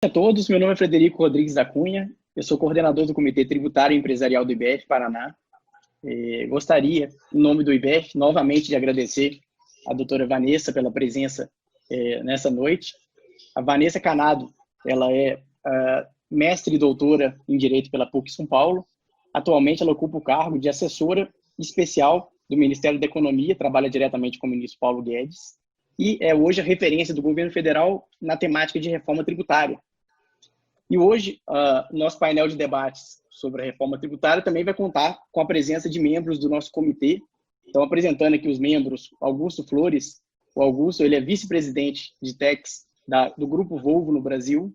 A todos, meu nome é Frederico Rodrigues da Cunha, eu sou coordenador do Comitê Tributário e Empresarial do IBF Paraná. Gostaria, em nome do IBF, novamente de agradecer a doutora Vanessa pela presença nessa noite. A Vanessa Canado, ela é mestre e doutora em Direito pela PUC São Paulo. Atualmente, ela ocupa o cargo de assessora especial do Ministério da Economia, trabalha diretamente com o ministro Paulo Guedes, e é hoje a referência do governo federal na temática de reforma tributária. E hoje, nosso painel de debates sobre a reforma tributária também vai contar com a presença de membros do nosso comitê. Então, apresentando aqui os membros, Augusto Flores. O Augusto, ele é vice-presidente de Tax do Grupo Volvo no Brasil.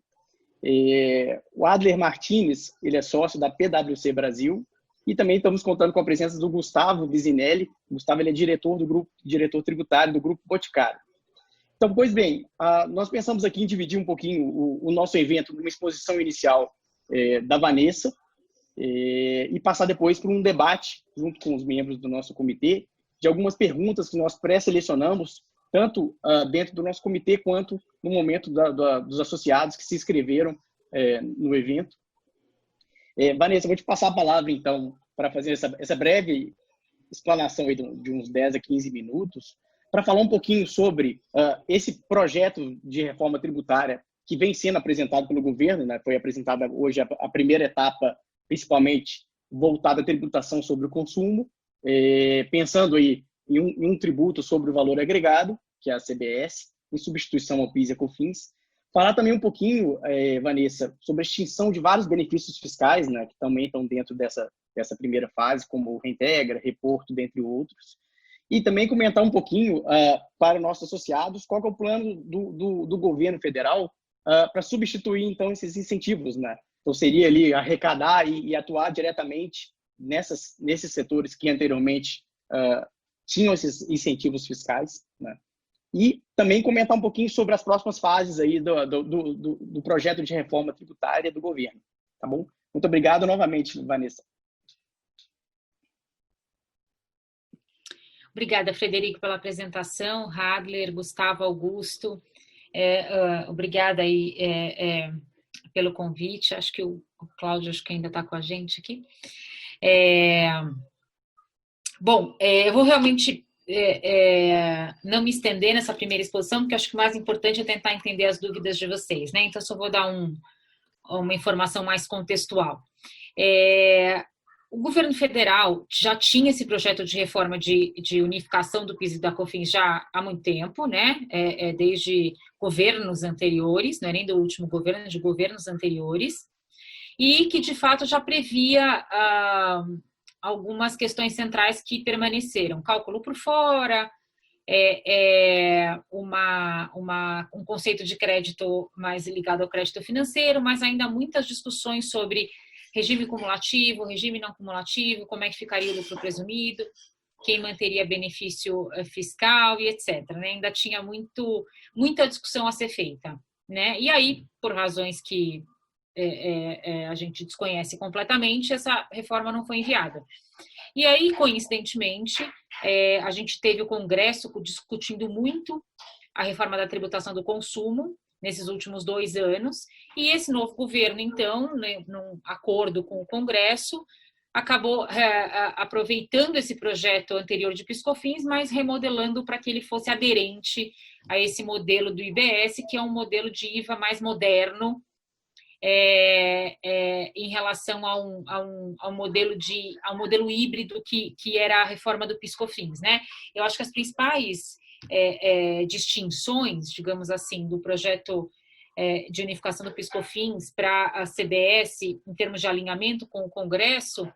O Adler Martins, ele é sócio da PwC Brasil. E também estamos contando com a presença do Gustavo Visinelli. O Gustavo, ele é diretor tributário do Grupo Boticário. Então, pois bem, nós pensamos aqui em dividir um pouquinho o nosso evento numa exposição inicial da Vanessa e passar depois por um debate junto com os membros do nosso comitê de algumas perguntas que nós pré-selecionamos, tanto dentro do nosso comitê quanto no momento dos associados que se inscreveram no evento. Vanessa, eu vou te passar a palavra, então, para fazer essa breve explanação aí de uns 10 a 15 minutos, para falar um pouquinho sobre esse projeto de reforma tributária que vem sendo apresentado pelo governo, né? Foi apresentada hoje a primeira etapa, principalmente voltada à tributação sobre o consumo, pensando aí em um tributo sobre o valor agregado, que é a CBS, em substituição ao PIS e COFINS. Falar também um pouquinho, Vanessa, sobre a extinção de vários benefícios fiscais, né, que também estão dentro dessa primeira fase, como reintegra, reporto, dentre outros. E também comentar um pouquinho para nossos associados qual que é o plano do governo federal para substituir, então, esses incentivos, né? Então, seria ali arrecadar e atuar diretamente nesses setores que anteriormente tinham esses incentivos fiscais, né? E também comentar um pouquinho sobre as próximas fases aí do projeto de reforma tributária do governo, tá bom? Muito obrigado novamente, Vanessa. Obrigada, Frederico, pela apresentação. Hadler, Gustavo, Augusto, obrigada aí pelo convite. Acho que o Cláudio acho que ainda está com a gente aqui. Bom, eu vou realmente não me estender nessa primeira exposição, porque acho que o mais importante é tentar entender as dúvidas de vocês, né? Então, só vou dar uma informação mais contextual. O governo federal já tinha esse projeto de reforma de unificação do PIS e da COFINS já há muito tempo, né? Desde governos anteriores, não é nem do último governo, de governos anteriores, e que de fato já previa algumas questões centrais que permaneceram: cálculo por fora, um conceito de crédito mais ligado ao crédito financeiro, mas ainda muitas discussões sobre regime cumulativo, regime não cumulativo, como é que ficaria o lucro presumido, quem manteria benefício fiscal e etc. Né? Ainda tinha muita discussão a ser feita, né? E aí, por razões que a gente desconhece completamente, essa reforma não foi enviada. E aí, coincidentemente, a gente teve o Congresso discutindo muito a reforma da tributação do consumo nesses últimos 2 anos, e esse novo governo, então, num acordo com o Congresso, acabou aproveitando esse projeto anterior de PIS/COFINS, mas remodelando para que ele fosse aderente a esse modelo do IBS, que é um modelo de IVA mais moderno, em relação ao modelo híbrido que era a reforma do PIS/COFINS, né? Eu acho que as principais distinções, digamos assim, do projeto de unificação do PIS/COFINS para a CBS, em termos de alinhamento com o Congresso,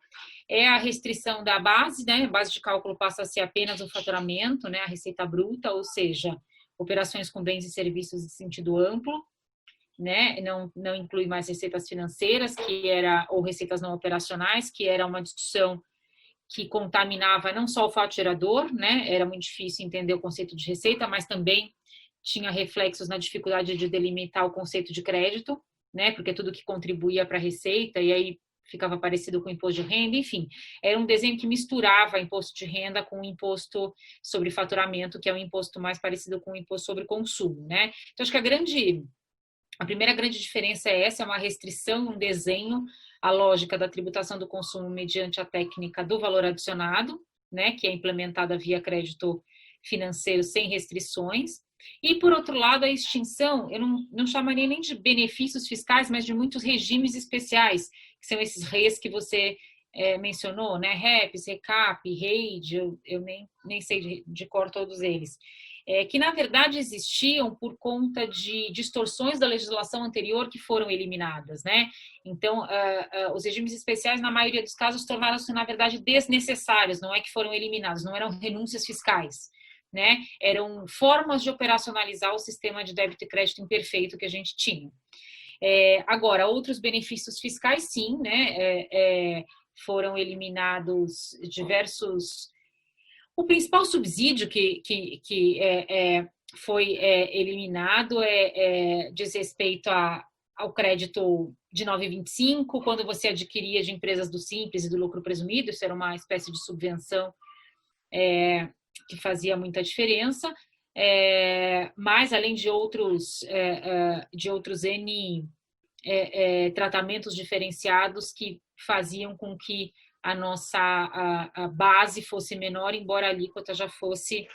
é a restrição da base, né? A base de cálculo passa a ser apenas o faturamento, né? A receita bruta, ou seja, operações com bens e serviços em sentido amplo, né? Não inclui mais receitas financeiras, ou receitas não operacionais, que era uma discussão que contaminava não só o fato gerador, né? Era muito difícil entender o conceito de receita, mas também tinha reflexos na dificuldade de delimitar o conceito de crédito, né? Porque tudo que contribuía para a receita, e aí ficava parecido com o imposto de renda, enfim. Era um desenho que misturava imposto de renda com o imposto sobre faturamento, que é um imposto mais parecido com o imposto sobre consumo, né? Então, acho que a grande A primeira grande diferença é essa, é uma restrição, um desenho, a lógica da tributação do consumo mediante a técnica do valor adicionado, né, que é implementada via crédito financeiro sem restrições. E, por outro lado, a extinção, eu não chamaria nem de benefícios fiscais, mas de muitos regimes especiais, que são esses REs que você mencionou, né? REPs, RECAP, REID, eu nem sei de cor todos eles, que na verdade existiam por conta de distorções da legislação anterior que foram eliminadas, né? Então, os regimes especiais, na maioria dos casos, tornaram-se, na verdade, desnecessários, não é que foram eliminados, não eram renúncias fiscais, né? Eram formas de operacionalizar o sistema de débito e crédito imperfeito que a gente tinha. Agora, outros benefícios fiscais, sim, né? Foram eliminados diversos... O principal subsídio que foi eliminado diz respeito ao crédito de 9,25, quando você adquiria de empresas do Simples e do lucro presumido, isso era uma espécie de subvenção que fazia muita diferença, mas além de outros N tratamentos diferenciados que faziam com que a nossa a base fosse menor, embora a alíquota já fosse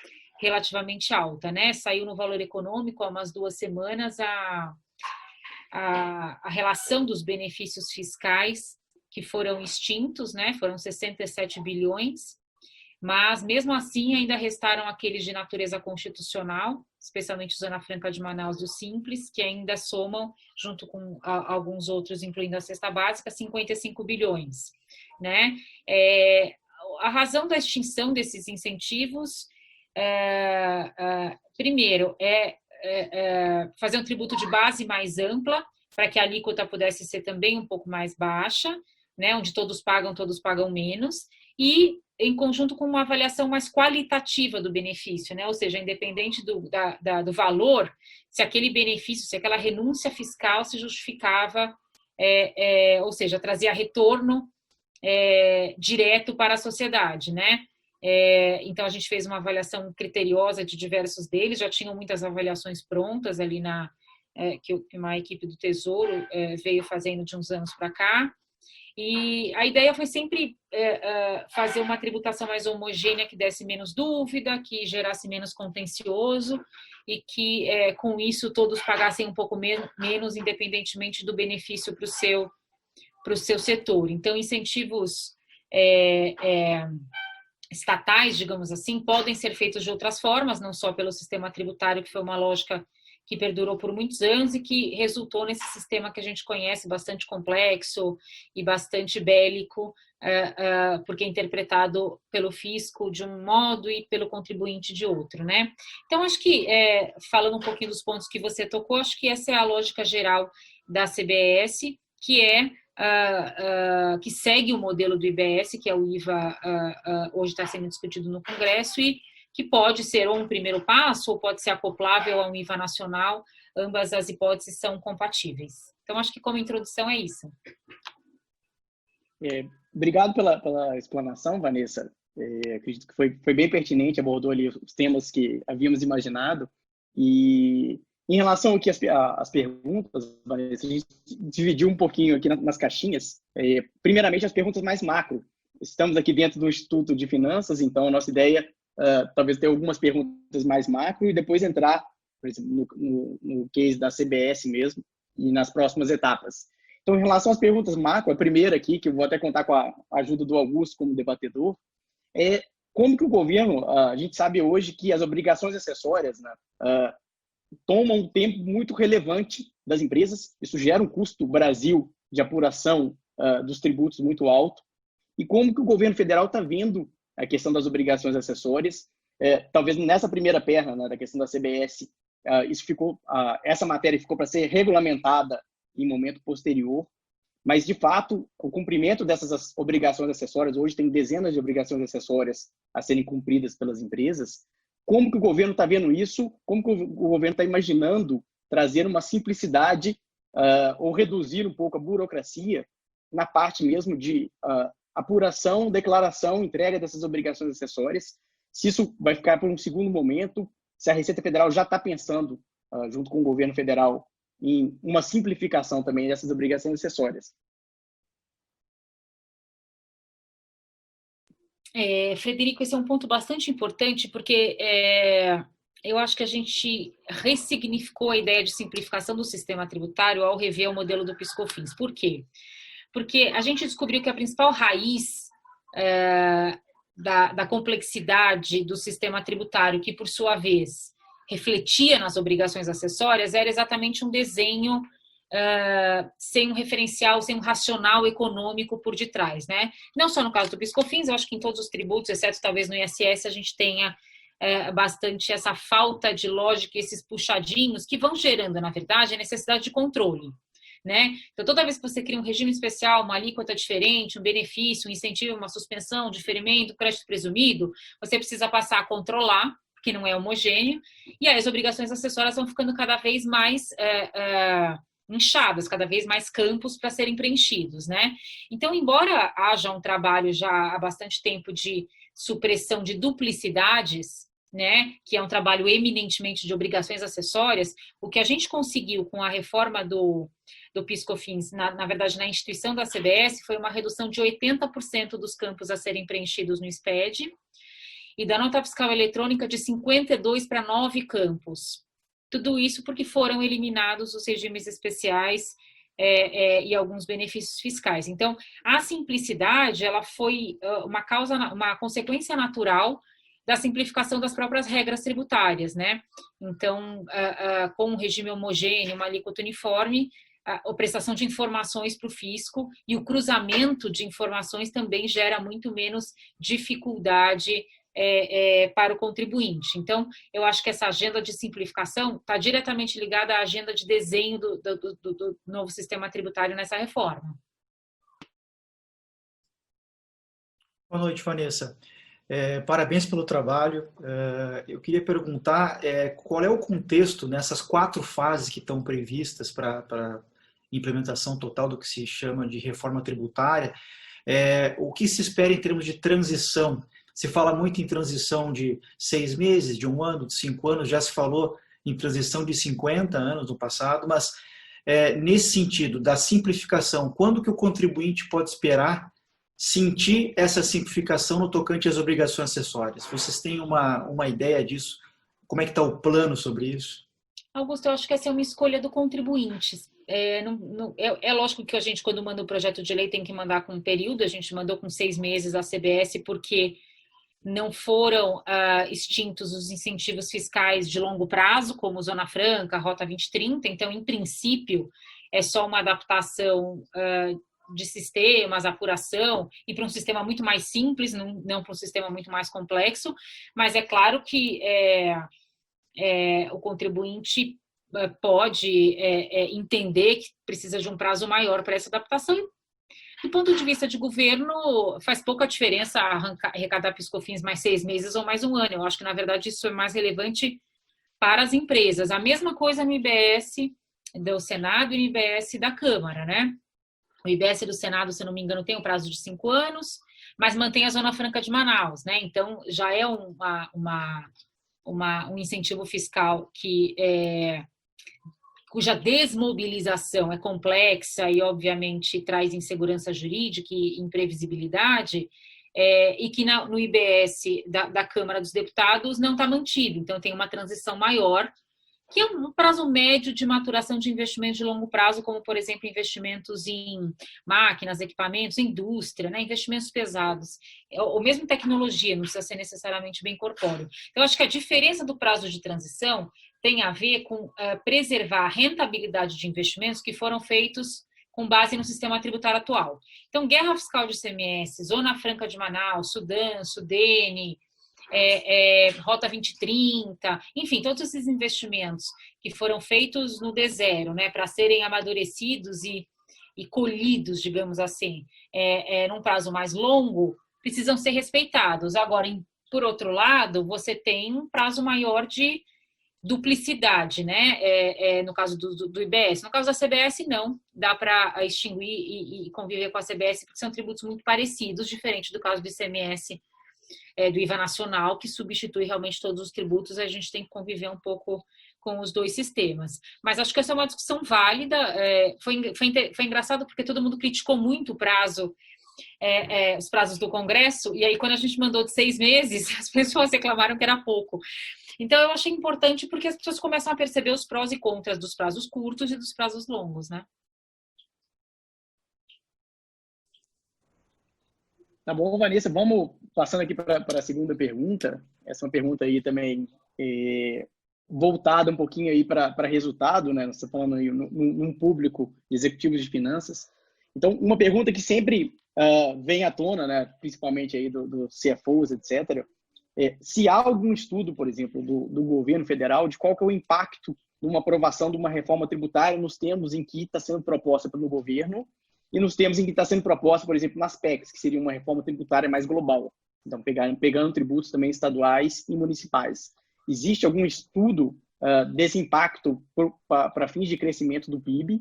relativamente alta, né? Saiu no Valor Econômico há umas 2 semanas a relação dos benefícios fiscais que foram extintos, né? Foram 67 bilhões, mas mesmo assim ainda restaram aqueles de natureza constitucional, especialmente Zona Franca de Manaus e o Simples, que ainda somam, junto com alguns outros, incluindo a cesta básica, 55 bilhões. Né? A razão da extinção desses incentivos, primeiro, fazer um tributo de base mais ampla, para que a alíquota pudesse ser também um pouco mais baixa, né? Onde todos pagam menos, e em conjunto com uma avaliação mais qualitativa do benefício, né? Ou seja, independente do valor, se aquele benefício, se aquela renúncia fiscal se justificava, ou seja, trazia retorno direto para a sociedade, né? Então, a gente fez uma avaliação criteriosa de diversos deles, já tinham muitas avaliações prontas ali que uma equipe do Tesouro veio fazendo de uns anos para cá. E a ideia foi sempre fazer uma tributação mais homogênea, que desse menos dúvida, que gerasse menos contencioso e que, com isso, todos pagassem um pouco menos, independentemente do benefício para o seu setor. Então, incentivos estatais, digamos assim, podem ser feitos de outras formas, não só pelo sistema tributário, que foi uma lógica que perdurou por muitos anos e que resultou nesse sistema que a gente conhece, bastante complexo e bastante bélico, porque é interpretado pelo fisco de um modo e pelo contribuinte de outro, né? Então, acho que, falando um pouquinho dos pontos que você tocou, acho que essa é a lógica geral da CBS, que segue o modelo do IBS, que é o IVA, hoje está sendo discutido no Congresso, e que pode ser ou um primeiro passo, ou pode ser acoplável a um IVA nacional, ambas as hipóteses são compatíveis. Então, acho que como introdução é isso. Obrigado pela explanação, Vanessa. Acredito que foi bem pertinente, abordou ali os temas que havíamos imaginado. E em relação aqui às perguntas, Vanessa, a gente dividiu um pouquinho aqui nas caixinhas. Primeiramente, as perguntas mais macro. Estamos aqui dentro do Instituto de Finanças, então a nossa ideia talvez ter algumas perguntas mais macro e depois entrar, por exemplo, no case da CBS mesmo e nas próximas etapas. Então, em relação às perguntas macro, a primeira aqui, que eu vou até contar com a ajuda do Augusto como debatedor, é como que o governo, a gente sabe hoje que as obrigações acessórias, né, tomam um tempo muito relevante das empresas, isso gera um custo Brasil de apuração dos tributos muito alto, e como que o governo federal está vendo a questão das obrigações acessórias. Talvez nessa primeira perna, né, da questão da CBS, essa matéria ficou para ser regulamentada em momento posterior, mas, de fato, o cumprimento dessas obrigações acessórias, hoje tem dezenas de obrigações acessórias a serem cumpridas pelas empresas. Como que o governo está vendo isso? Como que o governo está imaginando trazer uma simplicidade ou reduzir um pouco a burocracia na parte mesmo de apuração, declaração, entrega dessas obrigações acessórias? Se isso vai ficar por um segundo momento, se a Receita Federal já está pensando, junto com o governo federal, em uma simplificação também dessas obrigações acessórias. Frederico, esse é um ponto bastante importante, porque eu acho que a gente ressignificou a ideia de simplificação do sistema tributário ao rever o modelo do PIS/COFINS. Por quê? Porque a gente descobriu que a principal raiz da complexidade do sistema tributário, que por sua vez refletia nas obrigações acessórias, era exatamente um desenho sem um referencial, sem um racional econômico por detrás, né? Não só no caso do PIS/COFINS, eu acho que em todos os tributos, exceto talvez no ISS, a gente tenha bastante essa falta de lógica, esses puxadinhos que vão gerando, na verdade, a necessidade de controle, né? Então, toda vez que você cria um regime especial, uma alíquota diferente, um benefício, um incentivo, uma suspensão, um diferimento, crédito presumido, você precisa passar a controlar, porque não é homogêneo, e aí as obrigações acessórias vão ficando cada vez mais inchadas, cada vez mais campos para serem preenchidos, né? Então, embora haja um trabalho já há bastante tempo de supressão de duplicidades, né, que é um trabalho eminentemente de obrigações acessórias, o que a gente conseguiu com a reforma do PIS/COFINS, na verdade, na instituição da CBS, foi uma redução de 80% dos campos a serem preenchidos no SPED e da nota fiscal eletrônica de 52 para 9 campos. Tudo isso porque foram eliminados os regimes especiais e alguns benefícios fiscais. Então, a simplicidade, ela foi uma consequência natural da simplificação das próprias regras tributárias, né? Então, com um regime homogêneo, uma alíquota uniforme, a prestação de informações para o fisco e o cruzamento de informações também gera muito menos dificuldade para o contribuinte. Então, eu acho que essa agenda de simplificação está diretamente ligada à agenda de desenho do novo sistema tributário nessa reforma. Boa noite, Vanessa. Parabéns pelo trabalho. Eu queria perguntar qual é o contexto nessas 4 fases que estão previstas para implementação total do que se chama de reforma tributária. O que se espera em termos de transição? Se fala muito em transição de 6 meses, de 1 ano, de 5 anos, já se falou em transição de 50 anos no passado, mas nesse sentido da simplificação, quando que o contribuinte pode esperar sentir essa simplificação no tocante às obrigações acessórias? Vocês têm uma ideia disso? Como é que está o plano sobre isso? Augusto, eu acho que essa é uma escolha do contribuinte. É lógico que a gente, quando manda o projeto de lei, tem que mandar com um período. A gente mandou com 6 meses a CBS porque não foram extintos os incentivos fiscais de longo prazo, como Zona Franca, Rota 2030. Então, em princípio, é só uma adaptação de sistemas, apuração, e para um sistema muito mais simples, não para um sistema muito mais complexo, mas é claro que o contribuinte pode entender que precisa de um prazo maior para essa adaptação. Do ponto de vista de governo, faz pouca diferença arrecadar PIS/COFINS mais 6 meses ou mais 1 ano. Eu acho que, na verdade, isso é mais relevante para as empresas. A mesma coisa no IBS do Senado e no IBS da Câmara, né? O IBS do Senado, se não me engano, tem um prazo de 5 anos, mas mantém a Zona Franca de Manaus, né? Então, já é um incentivo fiscal cuja desmobilização é complexa e, obviamente, traz insegurança jurídica e imprevisibilidade, e que no IBS da Câmara dos Deputados não está mantido. Então, tem uma transição maior, que é um prazo médio de maturação de investimentos de longo prazo, como, por exemplo, investimentos em máquinas, equipamentos, indústria, né, investimentos pesados, ou mesmo tecnologia, não precisa ser necessariamente bem corpóreo. Então, acho que a diferença do prazo de transição tem a ver com preservar a rentabilidade de investimentos que foram feitos com base no sistema tributário atual. Então, guerra fiscal de ICMS, Zona Franca de Manaus, Sudam, Sudene, Rota 2030, enfim, todos esses investimentos que foram feitos no D0, né, para serem amadurecidos e colhidos, digamos assim, num prazo mais longo, precisam ser respeitados. Agora, por outro lado, você tem um prazo maior de duplicidade, né? No caso do IBS. No caso da CBS, não. Dá para extinguir e conviver com a CBS, porque são tributos muito parecidos, diferente do caso do ICMS, do IVA nacional, que substitui realmente todos os tributos. A gente tem que conviver um pouco com os dois sistemas. Mas acho que essa é uma discussão válida. Foi engraçado porque todo mundo criticou muito o prazo, os prazos do Congresso, e aí quando a gente mandou de 6 meses, as pessoas reclamaram que era pouco. Então eu achei importante porque as pessoas começam a perceber os prós e contras dos prazos curtos e dos prazos longos, né? Tá bom, Vanessa, vamos passando aqui para a segunda pergunta. Essa é uma pergunta aí também voltada um pouquinho aí para resultado, né? Você está falando aí num público de executivos de finanças. Então, uma pergunta que sempre vem à tona, né? Principalmente aí do CFOs, etc. Se há algum estudo, por exemplo, do governo federal de qual que é o impacto de uma aprovação de uma reforma tributária nos termos em que está sendo proposta pelo governo e nos termos em que está sendo proposta, por exemplo, nas PECs, que seria uma reforma tributária mais global. Então, pegando tributos também estaduais e municipais. Existe algum estudo desse impacto para fins de crescimento do PIB?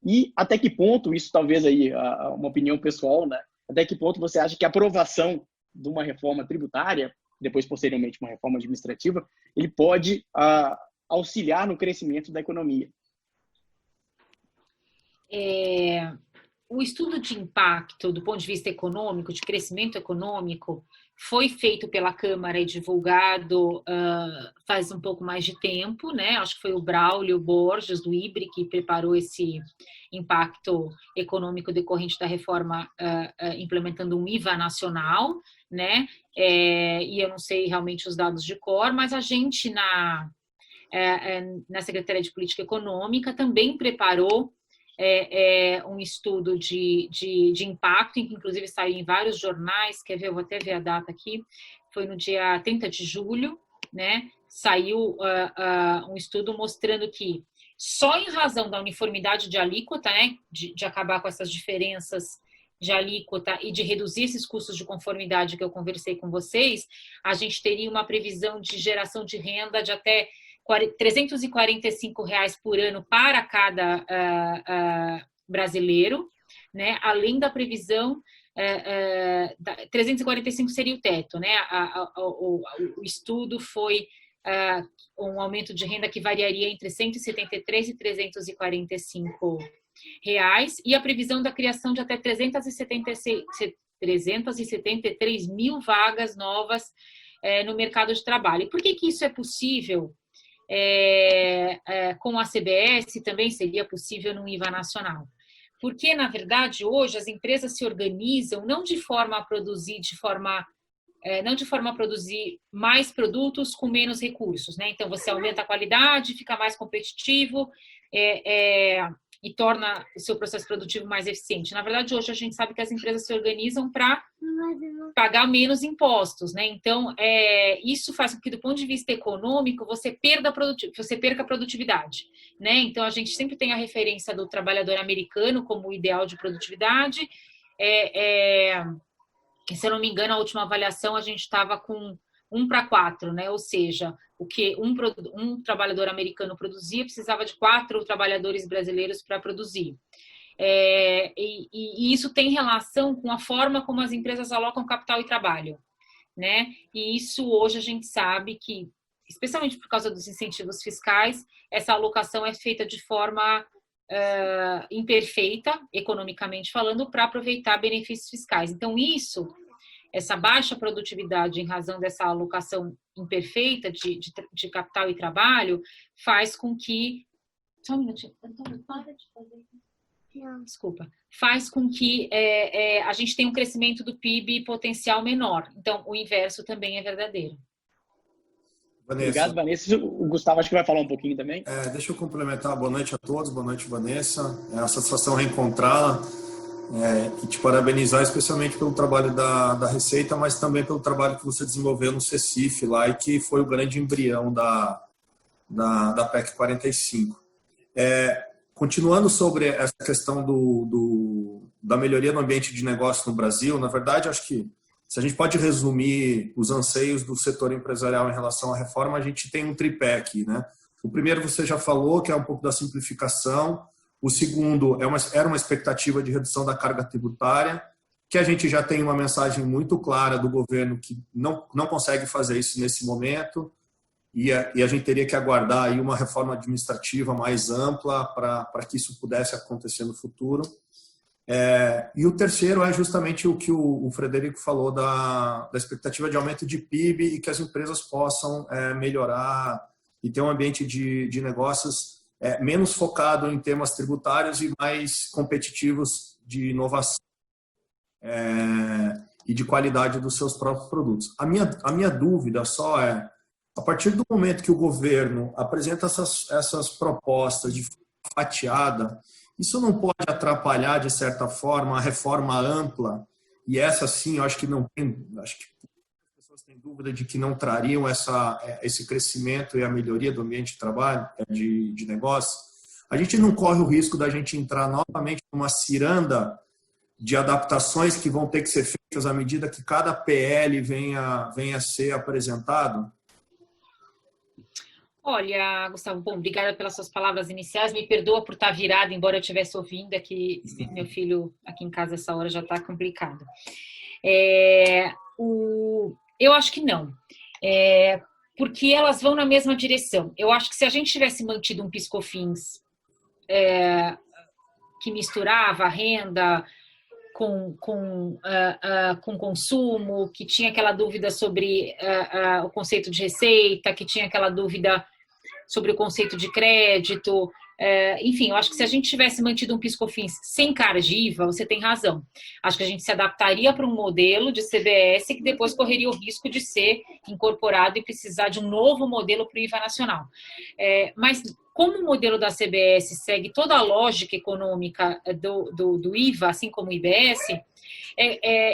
E até que ponto, isso talvez aí uma opinião pessoal, né? Até que ponto você acha que a aprovação de uma reforma tributária, depois posteriormente uma reforma administrativa, ele pode auxiliar no crescimento da economia? O estudo de impacto do ponto de vista econômico, de crescimento econômico, foi feito pela Câmara e divulgado faz um pouco mais de tempo, né? Acho que foi o Braulio Borges, do IBRE, que preparou esse impacto econômico decorrente da reforma implementando um IVA nacional, né? E eu não sei realmente os dados de cor, mas a gente na Secretaria de Política Econômica também preparou um estudo de impacto, que inclusive saiu em vários jornais. Quer ver? Eu vou até ver a data aqui. Foi no dia 30 de julho, né? Saiu um estudo mostrando que só em razão da uniformidade de alíquota, né? De acabar com essas diferenças de alíquota e de reduzir esses custos de conformidade que eu conversei com vocês, a gente teria uma previsão de geração de renda de até R$345 por ano para cada brasileiro, né? Além da previsão, 345 seria o teto, né? O estudo foi um aumento de renda que variaria entre 173 e 345 reais, e a previsão da criação de até 373 mil vagas novas no mercado de trabalho. E por que isso é possível? Com a CBS também seria possível no IVA nacional. Porque, na verdade, hoje as empresas se organizam não de forma a produzir, não de forma a produzir mais produtos com menos recursos, né? Então, você aumenta a qualidade, fica mais competitivo e torna o seu processo produtivo mais eficiente. Na verdade, hoje a gente sabe que as empresas se organizam para pagar menos impostos, né? Então, isso faz com que, do ponto de vista econômico, você perca a produtividade, né? Então, a gente sempre tem a referência do trabalhador americano como o ideal de produtividade. Se eu não me engano, a última avaliação a gente estava com 1:4, né? Ou seja, o que um trabalhador americano produzia, precisava de 4 trabalhadores brasileiros para produzir. E isso tem relação com a forma como as empresas alocam capital e trabalho, né? E isso hoje a gente sabe que, especialmente por causa dos incentivos fiscais, essa alocação é feita de forma imperfeita, economicamente falando, para aproveitar benefícios fiscais. Então, essa baixa produtividade em razão dessa alocação imperfeita de capital e trabalho faz com que... Só um minutinho. Para de fazer... Desculpa. Faz com que a gente tenha um crescimento do PIB potencial menor. Então, o inverso também é verdadeiro. Vanessa. Obrigado, Vanessa. O Gustavo acho que vai falar um pouquinho também. Deixa eu complementar. Boa noite a todos. Boa noite, Vanessa. É uma satisfação reencontrá-la e te parabenizar especialmente pelo trabalho da Receita, mas também pelo trabalho que você desenvolveu no CECIF lá e que foi o grande embrião da PEC 45. Continuando sobre essa questão da melhoria no ambiente de negócio no Brasil, na verdade, acho que se a gente pode resumir os anseios do setor empresarial em relação à reforma, a gente tem um tripé aqui, né? O primeiro você já falou, que é um pouco da simplificação. O segundo era uma expectativa de redução da carga tributária, que a gente já tem uma mensagem muito clara do governo que não consegue fazer isso nesse momento. e a gente teria que aguardar aí uma reforma administrativa mais ampla para que isso pudesse acontecer no futuro. E o terceiro é justamente o que o Frederico falou da expectativa de aumento de PIB e que as empresas possam melhorar e ter um ambiente de negócios menos focado em temas tributários e mais competitivos de inovação e de qualidade dos seus próprios produtos. A minha dúvida só é, a partir do momento que o governo apresenta essas propostas de forma fatiada, isso não pode atrapalhar, de certa forma, a reforma ampla? E essa, sim, eu acho que não tem... Acho que as pessoas têm dúvida de que não trariam esse crescimento e a melhoria do ambiente de trabalho, de negócio. A gente não corre o risco da gente entrar novamente numa ciranda de adaptações que vão ter que ser feitas à medida que cada PL venha a ser apresentado? Olha, Gustavo, bom, obrigada pelas suas palavras iniciais. Me perdoa por estar virada, embora eu estivesse ouvindo aqui, meu filho aqui em casa essa hora já está complicado. Eu acho que não, porque elas vão na mesma direção. Eu acho que se a gente tivesse mantido um PIS/COFINS que misturava a renda com consumo, que tinha aquela dúvida sobre o conceito de receita, que tinha aquela dúvida sobre o conceito de crédito. Enfim, eu acho que se a gente tivesse mantido um PIS/COFINS sem carga de IVA, você tem razão. Acho que a gente se adaptaria para um modelo de CBS que depois correria o risco de ser incorporado e precisar de um novo modelo para o IVA nacional. Mas como o modelo da CBS segue toda a lógica econômica do IVA, assim como o IBS,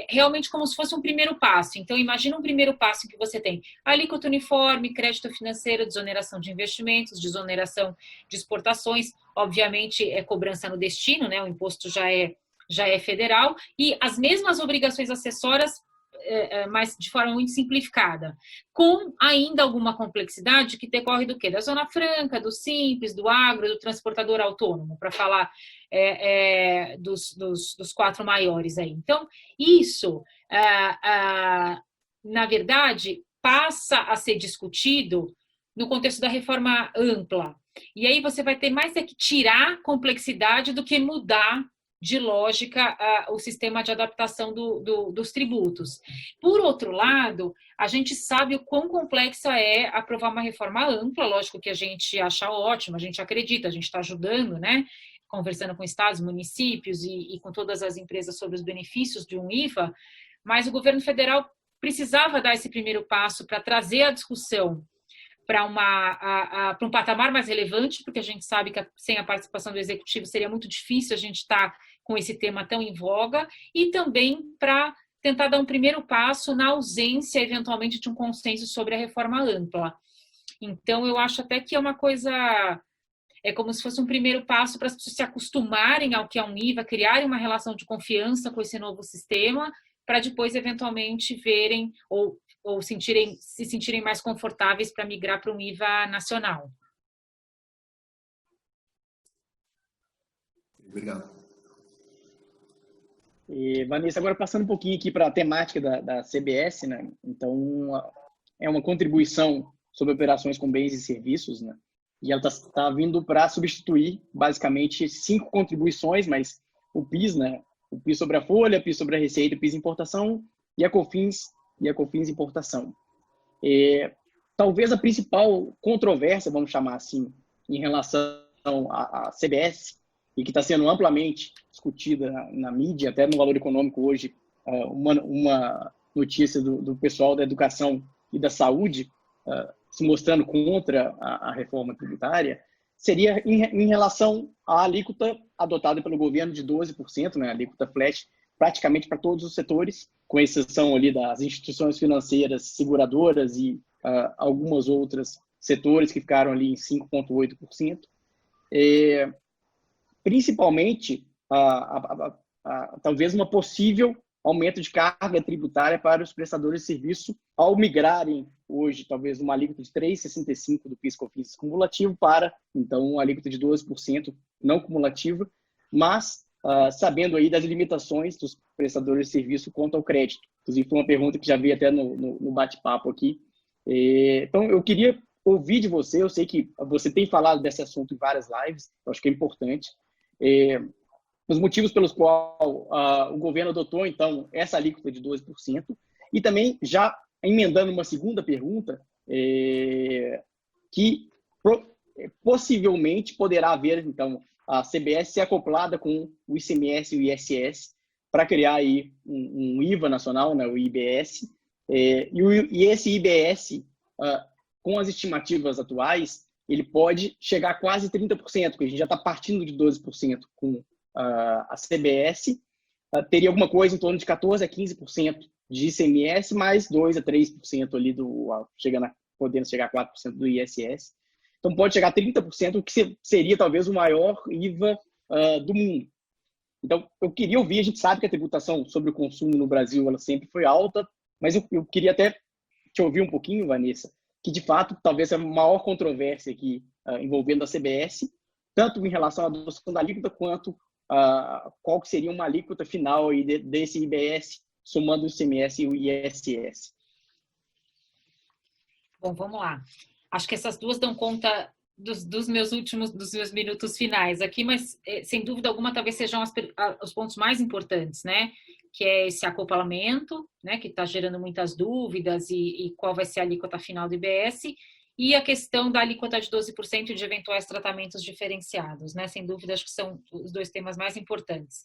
realmente como se fosse um primeiro passo. Então, imagina um primeiro passo em que você tem alíquota uniforme, crédito financeiro, desoneração de investimentos, desoneração de exportações, obviamente cobrança no destino, né? O imposto já é federal, e as mesmas obrigações acessórias, mas de forma muito simplificada, com ainda alguma complexidade que decorre do quê? Da Zona Franca, do Simples, do Agro, do transportador autônomo, para falar dos quatro maiores aí. Então, isso, na verdade, passa a ser discutido no contexto da reforma ampla. E aí você vai ter mais que tirar complexidade do que mudar de lógica o sistema de adaptação dos tributos. Por outro lado, a gente sabe o quão complexa é aprovar uma reforma ampla, lógico que a gente acha ótimo, a gente acredita, a gente está ajudando, né? Conversando com estados, municípios e com todas as empresas sobre os benefícios de um IVA, mas o governo federal precisava dar esse primeiro passo para trazer a discussão para um patamar mais relevante, porque a gente sabe que sem a participação do executivo seria muito difícil a gente estar com esse tema tão em voga, e também para tentar dar um primeiro passo na ausência, eventualmente, de um consenso sobre a reforma ampla. Então, eu acho até que é uma coisa... É como se fosse um primeiro passo para as pessoas se acostumarem ao que é um IVA, criarem uma relação de confiança com esse novo sistema, para depois, eventualmente, verem ou se sentirem mais confortáveis para migrar para um IVA nacional. Obrigado. Vanessa, agora passando um pouquinho aqui para a temática da CBS, né? Então, é uma contribuição sobre operações com bens e serviços, né? E ela está vindo para substituir, basicamente, 5 contribuições, mas o PIS, né? O PIS sobre a folha, PIS sobre a receita, PIS importação e a COFINS importação. Talvez a principal controvérsia, vamos chamar assim, em relação à CBS, e que está sendo amplamente discutida na mídia, até no Valor Econômico hoje, uma notícia do pessoal da educação e da saúde se mostrando contra a reforma tributária, seria em relação à alíquota adotada pelo governo de 12%, né, a alíquota flat, praticamente para todos os setores, com exceção ali das instituições financeiras, seguradoras e algumas outras setores que ficaram ali em 5,8%. Principalmente, talvez uma possível aumento de carga tributária para os prestadores de serviço ao migrarem hoje, talvez, uma alíquota de 3,65% do PIS/COFINS cumulativo para, então, uma alíquota de 12% não cumulativa, mas sabendo aí das limitações dos prestadores de serviço quanto ao crédito. Inclusive, foi uma pergunta que já veio até no bate-papo aqui. Então, eu queria ouvir de você. Eu sei que você tem falado desse assunto em várias lives, eu acho que é importante. Os motivos pelos quais o governo adotou, então, essa alíquota de 12%. E também, já emendando uma segunda pergunta, que possivelmente poderá haver, então, a CBS ser acoplada com o ICMS e o ISS para criar aí um IVA nacional, né, o IBS. E esse IBS, com as estimativas atuais, ele pode chegar a quase 30%, porque a gente já está partindo de 12% com a CBS. Teria alguma coisa em torno de 14% a 15% de ICMS, mais 2% a 3% ali, podendo chegar a 4% do ISS. Então, pode chegar a 30%, o que seria talvez o maior IVA do mundo. Então, eu queria ouvir, a gente sabe que a tributação sobre o consumo no Brasil ela sempre foi alta, mas eu queria até te ouvir um pouquinho, Vanessa, que de fato talvez a maior controvérsia aqui envolvendo a CBS, tanto em relação à adoção da alíquota, quanto qual que seria uma alíquota final aí desse IBS, somando o ICMS e o ISS. Bom, vamos lá. Acho que essas duas dão conta dos meus minutos finais aqui, mas sem dúvida alguma talvez sejam os pontos mais importantes, né? Que é esse acoplamento, né? Que está gerando muitas dúvidas e qual vai ser a alíquota final do IBS, e a questão da alíquota de 12% de eventuais tratamentos diferenciados, né? Sem dúvida, acho que são os dois temas mais importantes.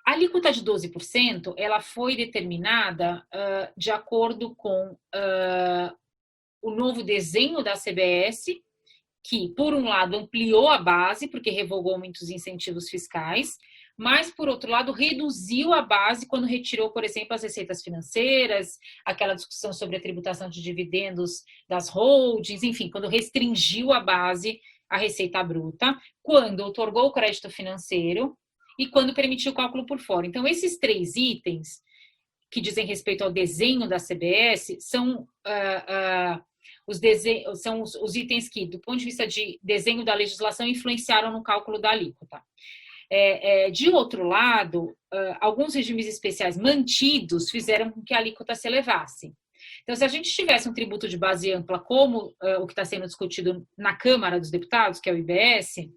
A alíquota de 12%, ela foi determinada de acordo com o novo desenho da CBS, que, por um lado, ampliou a base, porque revogou muitos incentivos fiscais, mas, por outro lado, reduziu a base quando retirou, por exemplo, as receitas financeiras, aquela discussão sobre a tributação de dividendos das holdings, enfim, quando restringiu a base à receita bruta, quando outorgou o crédito financeiro e quando permitiu o cálculo por fora. Então, esses três itens que dizem respeito ao desenho da CBS são os itens que, do ponto de vista de desenho da legislação, influenciaram no cálculo da alíquota. De outro lado, alguns regimes especiais mantidos fizeram com que a alíquota se elevasse. Então, se a gente tivesse um tributo de base ampla, como o que está sendo discutido na Câmara dos Deputados, que é o IBS,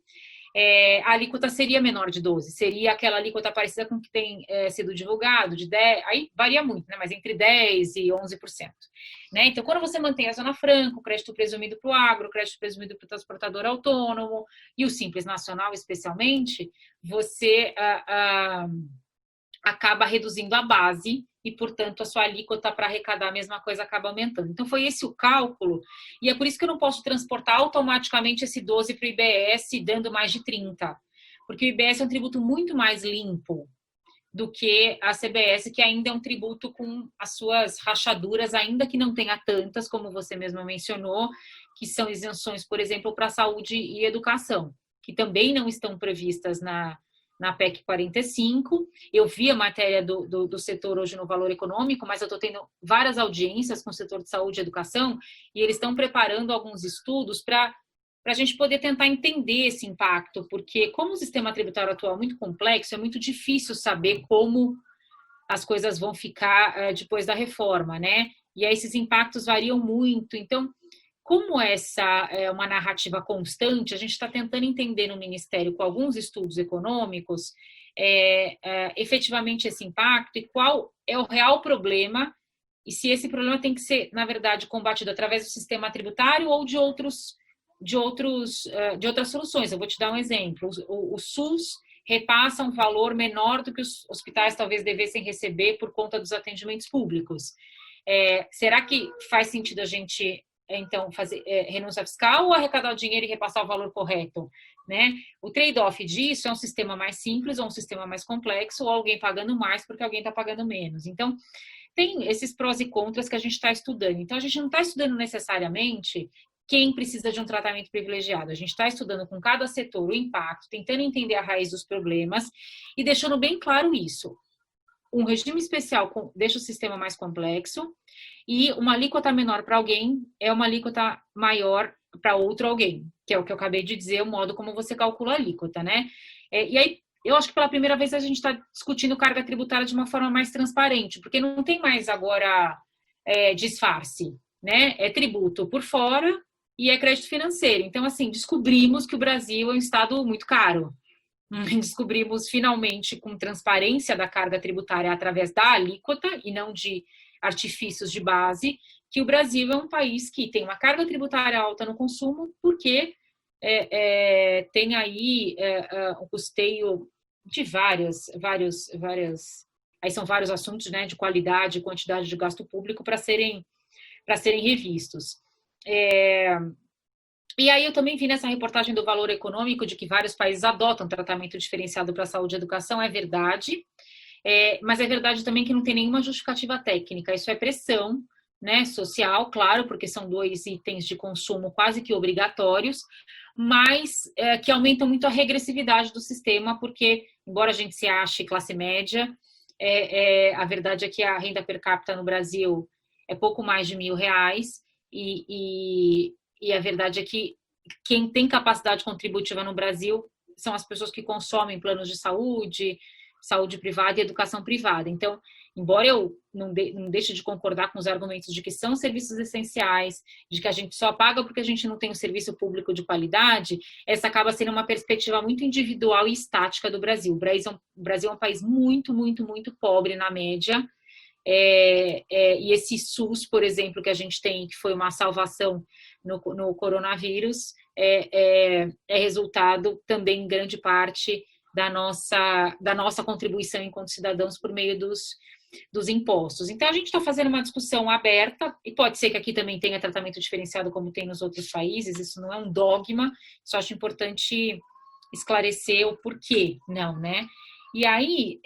a alíquota seria menor de 12%, seria aquela alíquota parecida com o que tem sido divulgado, de 10%, aí varia muito, né? Mas entre 10% e 11%. Né? Então, quando você mantém a Zona Franca, o crédito presumido para o agro, o crédito presumido para o transportador autônomo e o Simples Nacional, especialmente, você acaba reduzindo a base e, portanto, a sua alíquota para arrecadar a mesma coisa acaba aumentando. Então, foi esse o cálculo, e é por isso que eu não posso transportar automaticamente esse 12% para o IBS, dando mais de 30%, porque o IBS é um tributo muito mais limpo do que a CBS, que ainda é um tributo com as suas rachaduras, ainda que não tenha tantas, como você mesma mencionou, que são isenções, por exemplo, para saúde e educação, que também não estão previstas na PEC 45. Eu vi a matéria do setor hoje no Valor Econômico, mas eu estou tendo várias audiências com o setor de saúde e educação, e eles estão preparando alguns estudos para a gente poder tentar entender esse impacto, porque como o sistema tributário atual é muito complexo, é muito difícil saber como as coisas vão ficar depois da reforma, né? E aí esses impactos variam muito. Então, como essa é uma narrativa constante, a gente está tentando entender no Ministério, com alguns estudos econômicos, efetivamente esse impacto e qual é o real problema, e se esse problema tem que ser, na verdade, combatido através do sistema tributário ou de outras soluções. Eu vou te dar um exemplo. O SUS repassa um valor menor do que os hospitais talvez devessem receber por conta dos atendimentos públicos. Será que faz sentido a gente então fazer renúncia fiscal ou arrecadar o dinheiro e repassar o valor correto, né? O trade-off disso é um sistema mais simples ou um sistema mais complexo, ou alguém pagando mais porque alguém está pagando menos. Então, tem esses prós e contras que a gente está estudando. Então, a gente não está estudando necessariamente quem precisa de um tratamento privilegiado. A gente está estudando com cada setor o impacto, tentando entender a raiz dos problemas e deixando bem claro isso. Um regime especial deixa o sistema mais complexo e uma alíquota menor para alguém é uma alíquota maior para outro alguém, que é o que eu acabei de dizer, o modo como você calcula a alíquota, né? E aí, eu acho que pela primeira vez a gente está discutindo carga tributária de uma forma mais transparente, porque não tem mais agora disfarce, né? É tributo por fora e é crédito financeiro. Então, assim, descobrimos que o Brasil é um estado muito caro. Descobrimos finalmente, com transparência da carga tributária através da alíquota e não de artifícios de base, que o Brasil é um país que tem uma carga tributária alta no consumo, porque tem aí o custeio de várias. Aí são vários assuntos, né, de qualidade e quantidade de gasto público para serem revistos. E aí eu também vi nessa reportagem do Valor Econômico de que vários países adotam tratamento diferenciado para saúde e educação, é verdade, mas é verdade também que não tem nenhuma justificativa técnica, isso é pressão, né, social, claro, porque são 2 itens de consumo quase que obrigatórios, mas que aumentam muito a regressividade do sistema, porque, embora a gente se ache classe média, a verdade é que a renda per capita no Brasil é pouco mais de R$1.000, e a verdade é que quem tem capacidade contributiva no Brasil são as pessoas que consomem planos de saúde, saúde privada e educação privada. Então, embora eu não deixe de concordar com os argumentos de que são serviços essenciais, de que a gente só paga porque a gente não tem um serviço público de qualidade, essa acaba sendo uma perspectiva muito individual e estática do Brasil. O Brasil é um país muito, muito, muito pobre na média, e esse SUS, por exemplo, que a gente tem, que foi uma salvação no coronavírus, é resultado também, em grande parte, da nossa contribuição enquanto cidadãos por meio dos impostos. Então, a gente está fazendo uma discussão aberta, e pode ser que aqui também tenha tratamento diferenciado como tem nos outros países, isso não é um dogma, só acho importante esclarecer o porquê, não, né? E aí,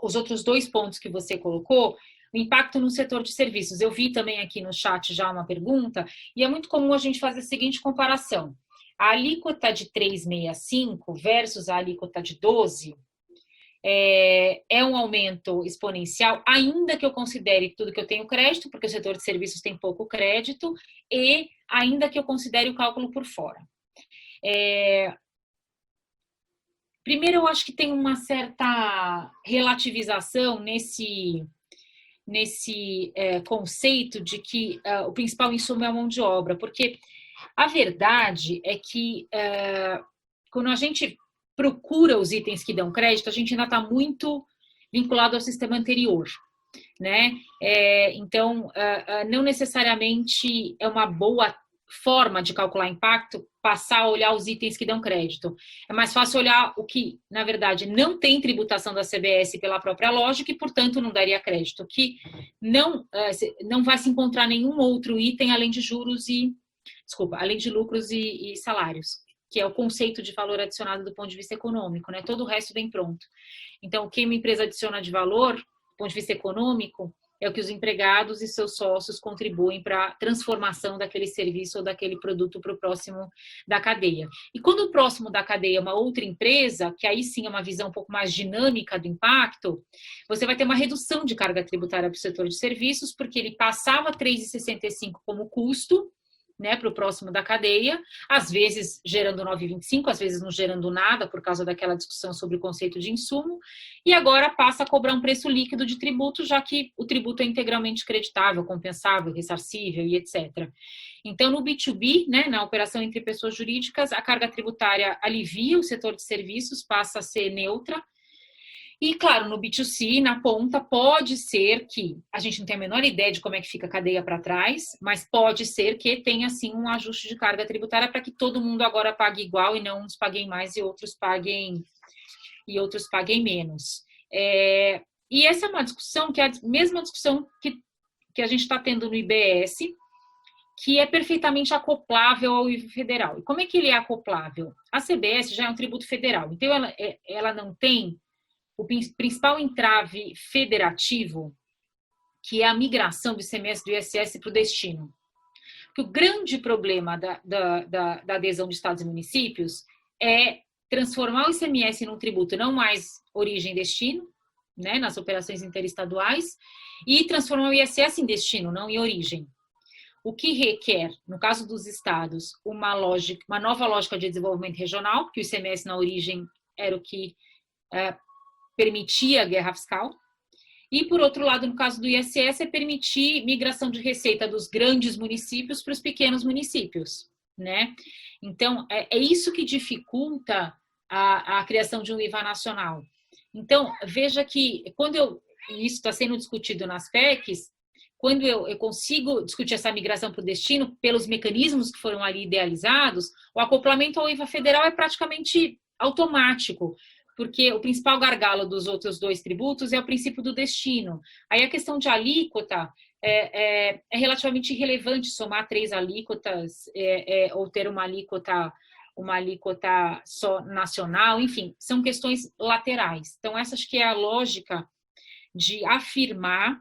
os outros 2 pontos que você colocou, o impacto no setor de serviços. Eu vi também aqui no chat já uma pergunta, e é muito comum a gente fazer a seguinte comparação. A alíquota de 3,65 versus a alíquota de 12 é um aumento exponencial, ainda que eu considere tudo que eu tenho crédito, porque o setor de serviços tem pouco crédito, e ainda que eu considere o cálculo por fora. Primeiro, eu acho que tem uma certa relativização nesse conceito de que o principal insumo é a mão de obra, porque a verdade é que quando a gente procura os itens que dão crédito, a gente ainda está muito vinculado ao sistema anterior, né? Então, não necessariamente é uma boa forma de calcular impacto passar a olhar os itens que dão crédito. É mais fácil olhar o que, na verdade, não tem tributação da CBS pela própria lógica e, portanto, não daria crédito, que não vai se encontrar nenhum outro item além de além de lucros e salários, que é o conceito de valor adicionado do ponto de vista econômico, né? Todo o resto vem pronto. Então, o que uma empresa adiciona de valor, do ponto de vista econômico, é o que os empregados e seus sócios contribuem para a transformação daquele serviço ou daquele produto para o próximo da cadeia. E quando o próximo da cadeia é uma outra empresa, que aí sim é uma visão um pouco mais dinâmica do impacto, você vai ter uma redução de carga tributária para o setor de serviços, porque ele passava 3,65 como custo, né, para o próximo da cadeia, às vezes gerando 9,25, às vezes não gerando nada por causa daquela discussão sobre o conceito de insumo, e agora passa a cobrar um preço líquido de tributo, já que o tributo é integralmente creditável, compensável, ressarcível e etc. Então, no B2B, né, na operação entre pessoas jurídicas, a carga tributária alivia o setor de serviços, passa a ser neutra. E, claro, no B2C, na ponta, pode ser que, a gente não tem a menor ideia de como é que fica a cadeia para trás, mas pode ser que tenha, sim, um ajuste de carga tributária para que todo mundo agora pague igual e não uns paguem mais e outros paguem menos. E essa é uma discussão que é a mesma discussão que a gente está tendo no IBS, que é perfeitamente acoplável ao IVA federal. E como é que ele é acoplável? A CBS já é um tributo federal, então ela não tem o principal entrave federativo, que é a migração do ICMS do ISS para o destino. Porque o grande problema da adesão de estados e municípios é transformar o ICMS num tributo não mais origem e destino, né, nas operações interestaduais, e transformar o ISS em destino, não em origem. O que requer, no caso dos estados, uma nova lógica de desenvolvimento regional, porque o ICMS na origem era o que permitia a guerra fiscal, E, por outro lado, no caso do ISS, é permitir migração de receita dos grandes municípios para os pequenos municípios, né? Então, é isso que dificulta a criação de um IVA nacional. Então, veja que isso está sendo discutido nas PECs, quando eu consigo discutir essa migração para o destino, pelos mecanismos que foram ali idealizados, o acoplamento ao IVA federal é praticamente automático, porque o principal gargalo dos outros dois tributos é o princípio do destino. Aí a questão de alíquota é relativamente irrelevante somar 3 alíquotas ou ter uma alíquota só nacional, enfim, são questões laterais. Então, essa acho que é a lógica de afirmar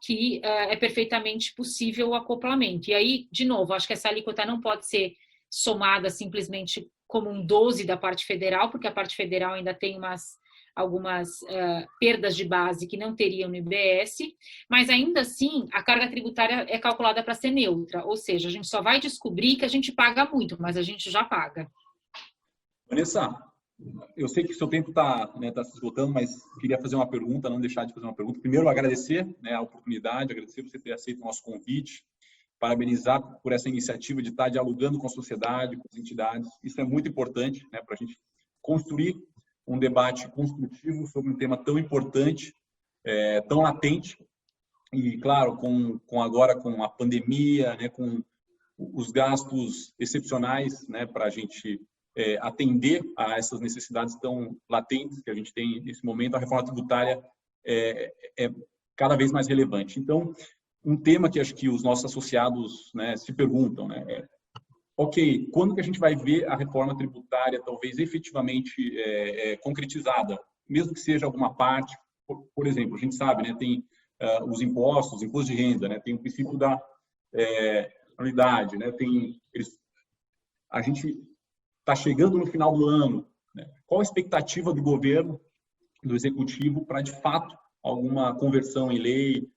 que é perfeitamente possível o acoplamento. E aí, de novo, acho que essa alíquota não pode ser somada simplesmente como um 12 da parte federal, porque a parte federal ainda tem algumas perdas de base que não teriam no IBS, mas ainda assim a carga tributária é calculada para ser neutra, ou seja, a gente só vai descobrir que a gente paga muito, mas a gente já paga. Vanessa, eu sei que o seu tempo está se esgotando, mas queria fazer uma pergunta, não deixar de fazer uma pergunta. Primeiro, agradecer a oportunidade, agradecer por você ter aceito o nosso convite, parabenizar por essa iniciativa de estar dialogando com a sociedade, com as entidades. Isso é muito importante, para a gente construir um debate construtivo sobre um tema tão importante, tão latente. E, claro, agora com a pandemia, com os gastos excepcionais, para a gente atender a essas necessidades tão latentes que a gente tem nesse momento, a reforma tributária é cada vez mais relevante. Então, um tema que acho que os nossos associados se perguntam, ok, quando que a gente vai ver a reforma tributária talvez efetivamente concretizada, mesmo que seja alguma parte, por exemplo, a gente sabe, tem os impostos de renda, tem o princípio da anuidade, a gente está chegando no final do ano, qual a expectativa do governo, do executivo, para de fato alguma conversão em lei,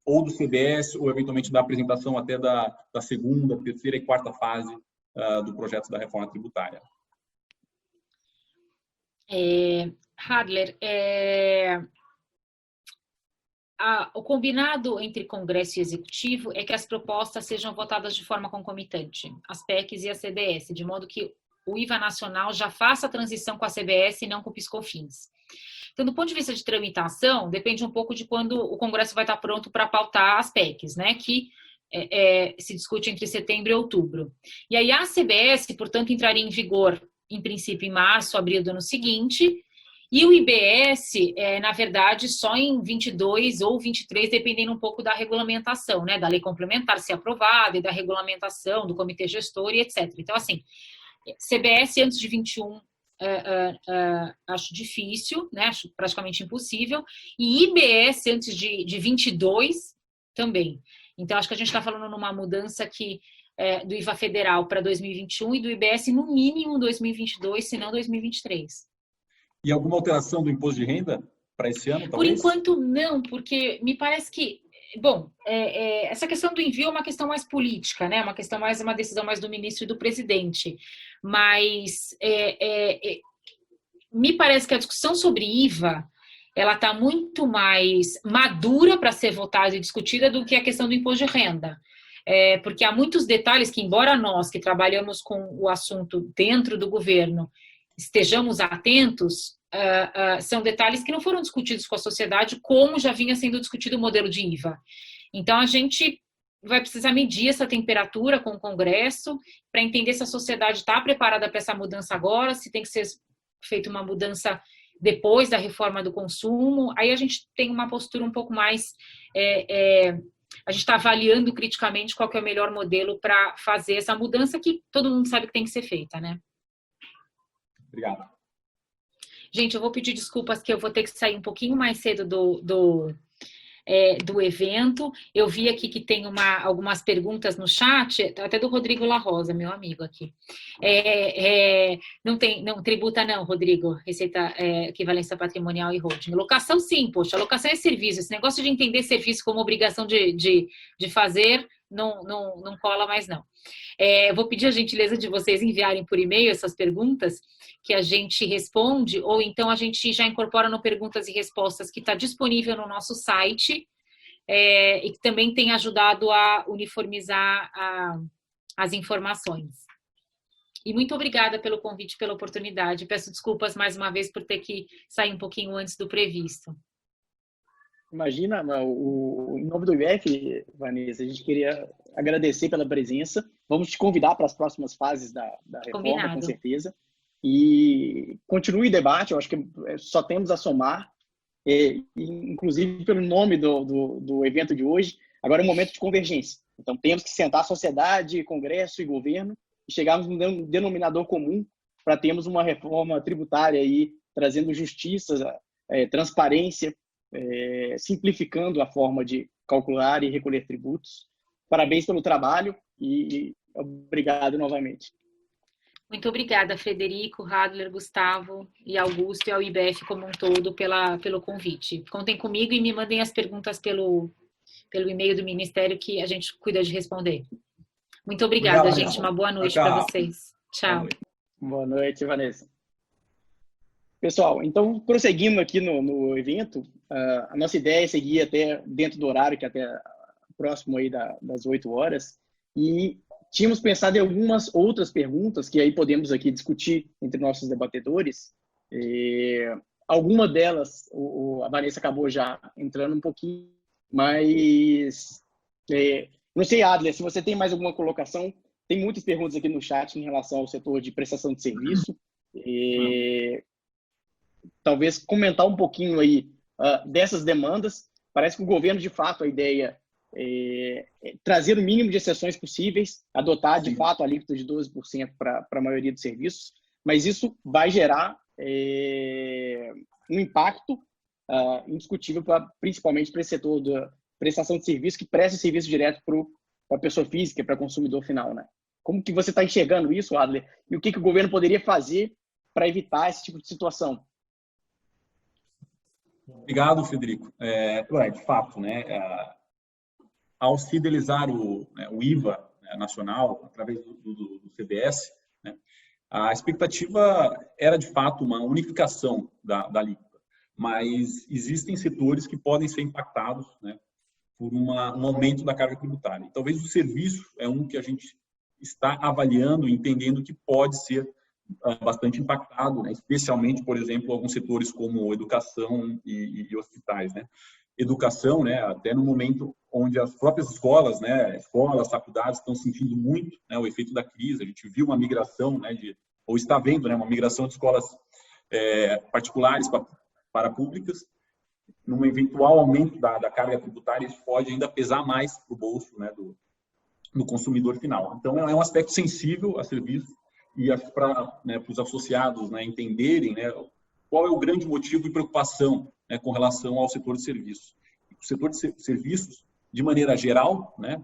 ou do CBS, ou eventualmente da apresentação até da segunda, terceira e quarta fase do projeto da reforma tributária? Hadler, o combinado entre Congresso e Executivo é que as propostas sejam votadas de forma concomitante, as PECs e a CBS, de modo que o IVA nacional já faça a transição com a CBS e não com o PiscoFins. Então, do ponto de vista de tramitação, depende um pouco de quando o Congresso vai estar pronto para pautar as PECs, que se discute entre setembro e outubro. E aí a CBS, portanto, entraria em vigor, em princípio, em março, abril do ano seguinte, e o IBS, na verdade, só em 22 ou 23, dependendo um pouco da regulamentação, da lei complementar ser aprovada e da regulamentação do comitê gestor e etc. Então, assim, CBS antes de 21, acho difícil, acho praticamente impossível, e IBS antes de 22 também. Então, acho que a gente está falando numa mudança aqui do IVA federal para 2021 e do IBS no mínimo 2022, se não 2023. E alguma alteração do imposto de renda para esse ano, talvez? Por enquanto, não, porque me parece que, essa questão do envio é uma questão mais política, uma decisão mais do ministro e do presidente. Mas me parece que a discussão sobre IVA, ela está muito mais madura para ser votada e discutida do que a questão do imposto de renda. Porque há muitos detalhes que, embora nós que trabalhamos com o assunto dentro do governo estejamos atentos, são detalhes que não foram discutidos com a sociedade, como já vinha sendo discutido o modelo de IVA. Então, a gente vai precisar medir essa temperatura com o Congresso para entender se a sociedade está preparada para essa mudança agora, se tem que ser feita uma mudança depois da reforma do consumo. Aí a gente tem uma postura um pouco mais... a gente está avaliando criticamente qual que é o melhor modelo para fazer essa mudança que todo mundo sabe que tem que ser feita, Obrigado. Gente, eu vou pedir desculpas que eu vou ter que sair um pouquinho mais cedo do evento. Eu vi aqui que tem algumas perguntas no chat, até do Rodrigo La Rosa, meu amigo aqui. Não tributa não, Rodrigo, receita equivalência patrimonial e holding. Locação sim, poxa, locação é serviço. Esse negócio de entender serviço como obrigação de fazer não cola mais não. Vou pedir a gentileza de vocês enviarem por e-mail essas perguntas que a gente responde, ou então a gente já incorpora no Perguntas e Respostas, que está disponível no nosso site, e que também tem ajudado a uniformizar as informações. E muito obrigada pelo convite, pela oportunidade. Peço desculpas mais uma vez por ter que sair um pouquinho antes do previsto. Imagina, em nome do IBF, Vanessa, a gente queria agradecer pela presença. Vamos te convidar para as próximas fases da reforma, Combinado. Com certeza. E continue o debate, eu acho que só temos a somar, inclusive pelo nome do evento de hoje. Agora é um momento de convergência. Então temos que sentar a sociedade, Congresso e governo e chegarmos num denominador comum para termos uma reforma tributária aí, trazendo justiça, transparência, simplificando a forma de calcular e recolher tributos. Parabéns pelo trabalho e obrigado novamente. Muito obrigada, Frederico, Hadler, Gustavo e Augusto e ao IBF como um todo pelo convite. Contem comigo e me mandem as perguntas pelo e-mail do Ministério que a gente cuida de responder. Muito obrigada, Obrigado, gente. Uma boa noite tchau. para vocês. Tchau. Boa noite, Vanessa. Pessoal, então, prosseguindo aqui no evento, a nossa ideia é seguir até dentro do horário, que é até próximo aí das 8 horas, e tínhamos pensado em algumas outras perguntas que aí podemos aqui discutir entre nossos debatedores. Alguma delas, a Vanessa acabou já entrando um pouquinho, mas não sei, Adler, se você tem mais alguma colocação. Tem muitas perguntas aqui no chat em relação ao setor de prestação de serviço. Talvez comentar um pouquinho aí dessas demandas. Parece que o governo, de fato, a ideia é trazer o mínimo de exceções possíveis, adotar, de fato, a alíquota de 12% para a maioria dos serviços, mas isso vai gerar um impacto indiscutível, principalmente para esse setor da prestação de serviço, que presta serviço direto para a pessoa física, para o consumidor final, né? Como que você está enxergando isso, Adler? E o que o governo poderia fazer para evitar esse tipo de situação? Obrigado, Frederico. De fato, né, ao fidelizar o IVA nacional através do CBS, né, a expectativa era, de fato, uma unificação da alíquota, mas existem setores que podem ser impactados, né, por um aumento da carga tributária. E talvez o serviço é um que a gente está avaliando, entendendo que pode ser bastante impactado, né? Especialmente, por exemplo, alguns setores como educação e hospitais, né? Educação, né? Até no momento onde as próprias escolas, né? Escolas, faculdades estão sentindo muito, né? O efeito da crise. A gente viu uma migração, né? Ou está vendo, né? Uma migração de escolas particulares para públicas. Num eventual aumento da carga tributária, isso pode ainda pesar mais para o bolso, né? Do consumidor final. Então, é um aspecto sensível a serviço. E acho que para os associados, né, entenderem, né, qual é o grande motivo e preocupação, né, com relação ao setor de serviços. O setor de serviços, de maneira geral, né,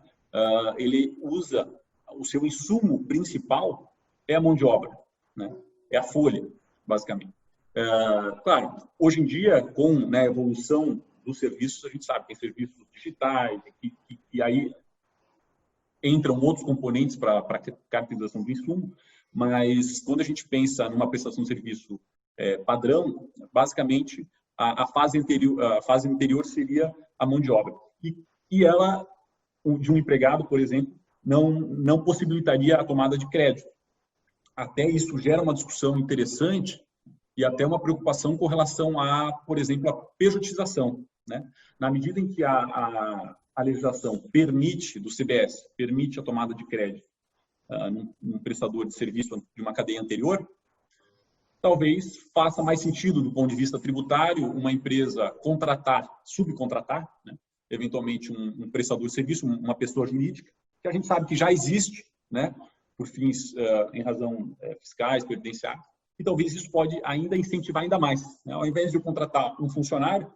ele usa o seu insumo principal é a mão de obra, né, é a folha, basicamente. Claro, hoje em dia, com, né, a evolução dos serviços, a gente sabe que tem serviços digitais, que aí entram outros componentes para a caracterização do insumo. Mas quando a gente pensa numa prestação de serviço padrão, basicamente a fase anterior seria a mão de obra. E ela, de um empregado, por exemplo, não possibilitaria a tomada de crédito. Até isso gera uma discussão interessante e até uma preocupação com relação a, por exemplo, a pejotização, né? Na medida em que a legislação permite, do CBS, permite a tomada de crédito num prestador de serviço de uma cadeia anterior, talvez faça mais sentido do ponto de vista tributário uma empresa subcontratar, né, eventualmente um prestador de serviço, uma pessoa jurídica, que a gente sabe que já existe, né, por fins em razão fiscais, previdenciários, e talvez isso pode ainda incentivar ainda mais, né? Ao invés de eu contratar um funcionário,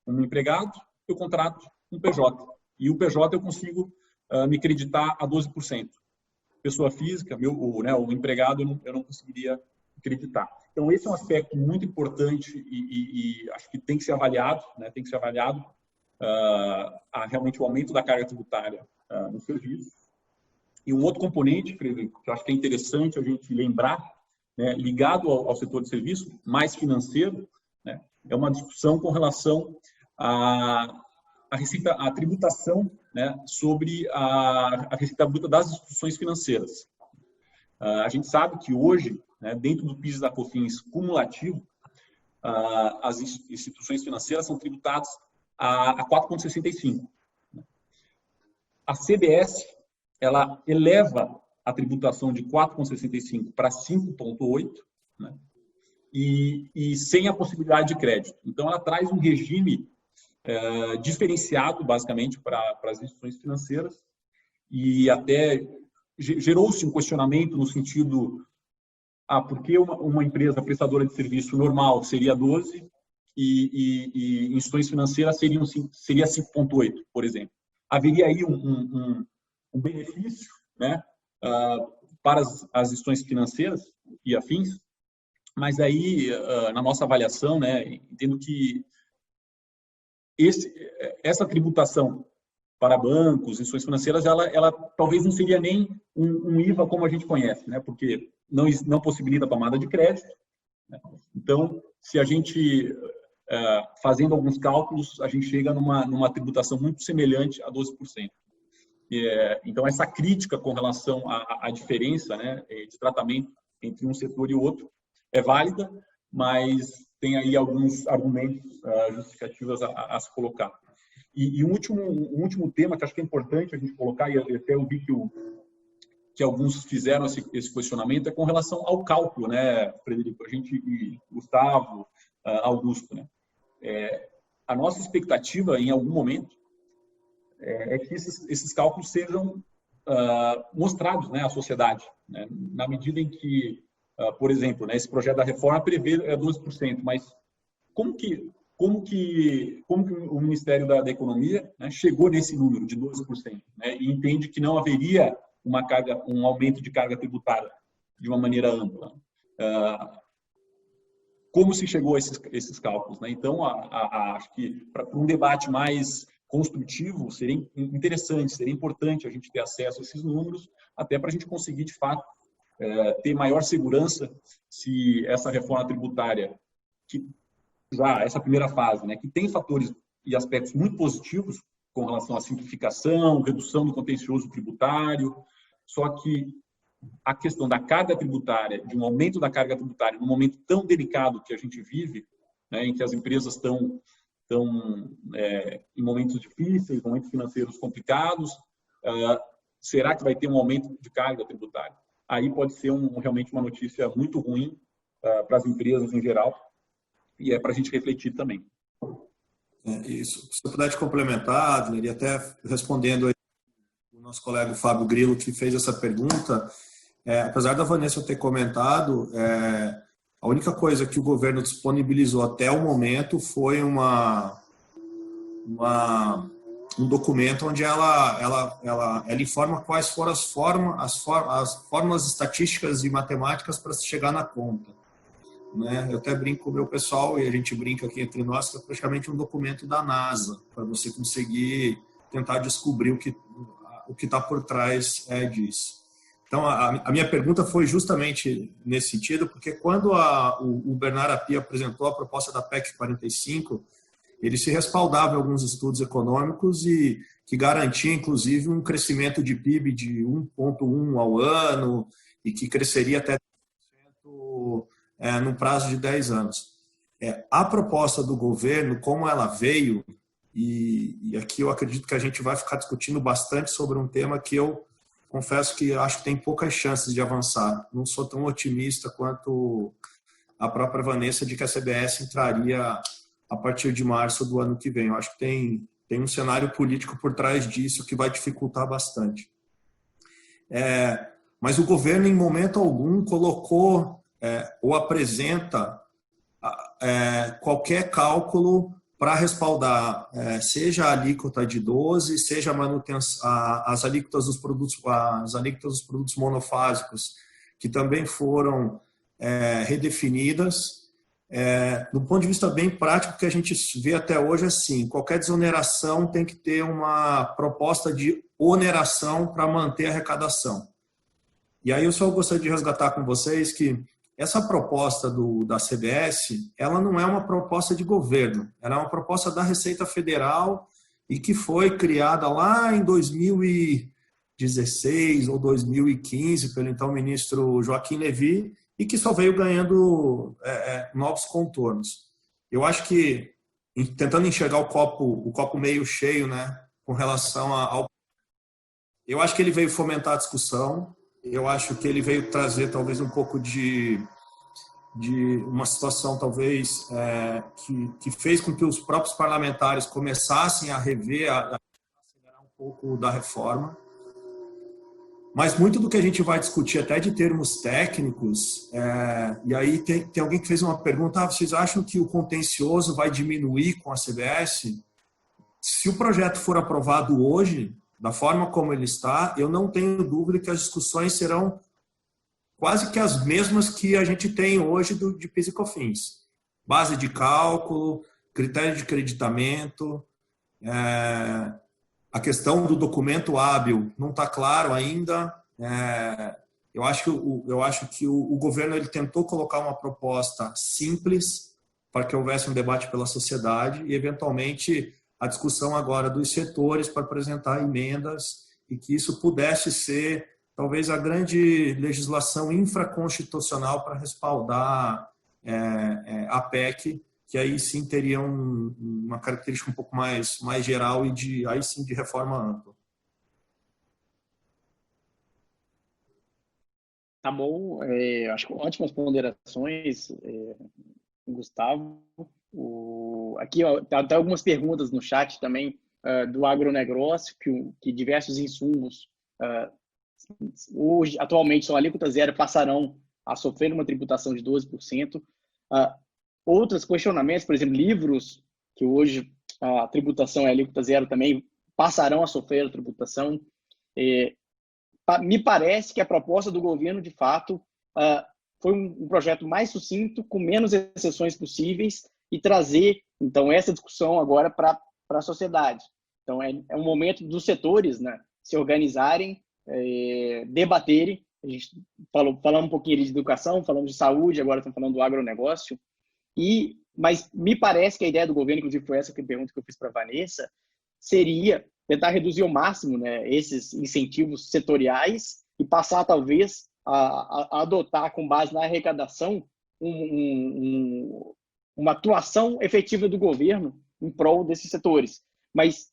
um empregado, eu contrato um PJ, e o PJ eu consigo me creditar a 12%. Pessoa física, o empregado, eu não conseguiria acreditar. Então, esse é um aspecto muito importante e acho que tem que ser avaliado, né? Tem que ser avaliado realmente o aumento da carga tributária no serviço. E um outro componente, Frederico, que eu acho que é interessante a gente lembrar, né, ligado ao setor de serviço, mais financeiro, né, é uma discussão com relação à tributação, né, sobre a receita bruta das instituições financeiras. A gente sabe que hoje, né, dentro do PIS da COFINS cumulativo, as instituições financeiras são tributadas a 4,65. A CBS, ela eleva a tributação de 4,65 para 5,8, né, e sem a possibilidade de crédito. Então, ela traz um regime diferenciado, basicamente, para as instituições financeiras, e até gerou-se um questionamento no sentido, por que uma empresa prestadora de serviço normal seria 12 e instituições financeiras seria 5,8, por exemplo. Haveria aí um benefício, né, para as instituições financeiras e afins, mas aí, na nossa avaliação, né, entendo que essa tributação para bancos, instituições financeiras, ela talvez não seria nem um IVA como a gente conhece, né? Porque não possibilita a tomada de crédito, né? Então, se a gente, fazendo alguns cálculos, a gente chega numa tributação muito semelhante a 12%. Então, essa crítica com relação à diferença, né, de tratamento entre um setor e o outro é válida, mas tem aí alguns argumentos justificativos a se colocar. E um último tema que acho que é importante a gente colocar, e até eu vi que alguns fizeram esse questionamento, é com relação ao cálculo, né, Frederico? A gente, e Gustavo, Augusto, né? A nossa expectativa, em algum momento, é que esses cálculos sejam mostrados, né, à sociedade, né? Na medida em que, por exemplo, né, esse projeto da reforma prevê 12%, mas como que o Ministério da Economia, né, chegou nesse número de 12%, né, e entende que não haveria um aumento de carga tributária de uma maneira ampla? Como se chegou a esses cálculos, né? Então, acho que para um debate mais construtivo seria interessante, seria importante a gente ter acesso a esses números, até para a gente conseguir, de fato, ter maior segurança se essa reforma tributária, essa primeira fase, né, que tem fatores e aspectos muito positivos com relação à simplificação, redução do contencioso tributário, só que a questão da carga tributária, de um aumento da carga tributária, num momento tão delicado que a gente vive, né, em que as empresas estão em momentos difíceis, momentos financeiros complicados, será que vai ter um aumento de carga tributária? Aí pode ser realmente uma notícia muito ruim para as empresas em geral, e é para a gente refletir também. Isso. Se eu puder te complementar, Adler, e até respondendo aí o nosso colega Fábio Grillo, que fez essa pergunta, apesar da Vanessa ter comentado, a única coisa que o governo disponibilizou até o momento foi um documento onde ela informa quais foram as fórmulas estatísticas e matemáticas para se chegar na conta, né? Eu até brinco com o meu pessoal, e a gente brinca aqui entre nós, que é praticamente um documento da NASA, para você conseguir tentar descobrir o que está por trás disso. Então, a minha pergunta foi justamente nesse sentido, porque quando o Bernard Api apresentou a proposta da PEC 45, ele se respaldava em alguns estudos econômicos e que garantia, inclusive, um crescimento de PIB de 1,1 ao ano e que cresceria até 10% no prazo de 10 anos. A proposta do governo, como ela veio, e aqui eu acredito que a gente vai ficar discutindo bastante sobre um tema que eu confesso que acho que tem poucas chances de avançar. Não sou tão otimista quanto a própria Vanessa de que a CBS entraria a partir de março do ano que vem. Eu acho que tem um cenário político por trás disso que vai dificultar bastante. Mas o governo, em momento algum, colocou ou apresenta qualquer cálculo para respaldar, seja a alíquota de 12, seja a manutenção, as alíquotas dos produtos monofásicos, que também foram redefinidas, Do ponto de vista bem prático, que a gente vê até hoje assim, qualquer desoneração tem que ter uma proposta de oneração para manter a arrecadação. E aí eu só gostaria de resgatar com vocês que essa proposta da CBS, ela não é uma proposta de governo, ela é uma proposta da Receita Federal e que foi criada lá em 2016 ou 2015 pelo então ministro Joaquim Levy, e que só veio ganhando novos contornos. Eu acho que, tentando enxergar o copo meio cheio, né, com relação ao... Eu acho que ele veio fomentar a discussão, eu acho que ele veio trazer talvez um pouco de uma situação talvez que fez com que os próprios parlamentares começassem a rever, a acelerar um pouco da reforma. Mas muito do que a gente vai discutir até de termos técnicos, e aí tem alguém que fez uma pergunta, vocês acham que o contencioso vai diminuir com a CBS? Se o projeto for aprovado hoje, da forma como ele está, eu não tenho dúvida que as discussões serão quase que as mesmas que a gente tem hoje de PIS e COFINS. Base de cálculo, critério de creditamento, a questão do documento hábil não está claro ainda. Eu acho que o governo ele tentou colocar uma proposta simples para que houvesse um debate pela sociedade e, eventualmente, a discussão agora dos setores para apresentar emendas e que isso pudesse ser, talvez, a grande legislação infraconstitucional para respaldar a PEC, que aí sim teria uma característica um pouco mais geral e aí sim de reforma ampla. Tá bom, acho que ótimas ponderações, Gustavo. Aqui tem até algumas perguntas no chat também do agronegócio, que diversos insumos hoje, atualmente, são alíquota zero, passarão a sofrer uma tributação de 12%. Outros questionamentos, por exemplo, livros, que hoje a tributação é alíquota zero também, passarão a sofrer a tributação. Me parece que a proposta do governo, de fato, foi um projeto mais sucinto, com menos exceções possíveis, e trazer, então, essa discussão agora para a sociedade. Então, é um momento dos setores, né, se organizarem, debaterem. A gente falamos um pouquinho de educação, falamos de saúde, agora estamos falando do agronegócio. Mas me parece que a ideia do governo, inclusive foi essa pergunta que eu fiz para a Vanessa, seria tentar reduzir ao máximo, né, esses incentivos setoriais e passar, talvez, a adotar, com base na arrecadação, uma atuação efetiva do governo em prol desses setores. Mas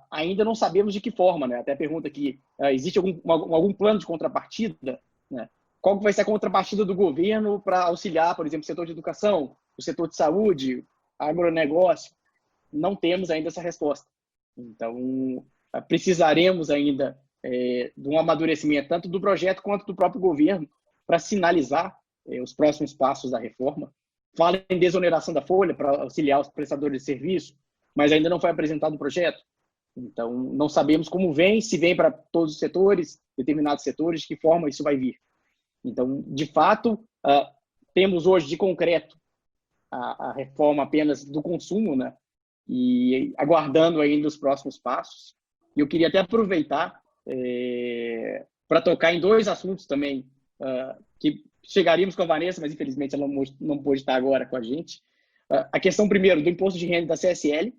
ainda não sabemos de que forma, né? Até a pergunta aqui, existe algum plano de contrapartida, né? Qual vai ser a contrapartida do governo para auxiliar, por exemplo, o setor de educação, o setor de saúde, agronegócio? Não temos ainda essa resposta. Então, precisaremos ainda de um amadurecimento tanto do projeto quanto do próprio governo para sinalizar os próximos passos da reforma. Fala em desoneração da folha para auxiliar os prestadores de serviço, mas ainda não foi apresentado o projeto. Então, não sabemos como vem, se vem para todos os setores, determinados setores, de que forma isso vai vir. Então, de fato, temos hoje de concreto a reforma apenas do consumo, né? E aguardando ainda os próximos passos. E eu queria até aproveitar para tocar em dois assuntos também, que chegaríamos com a Vanessa, mas infelizmente ela não pôde estar agora com a gente. A questão, primeiro, do imposto de renda da CSL.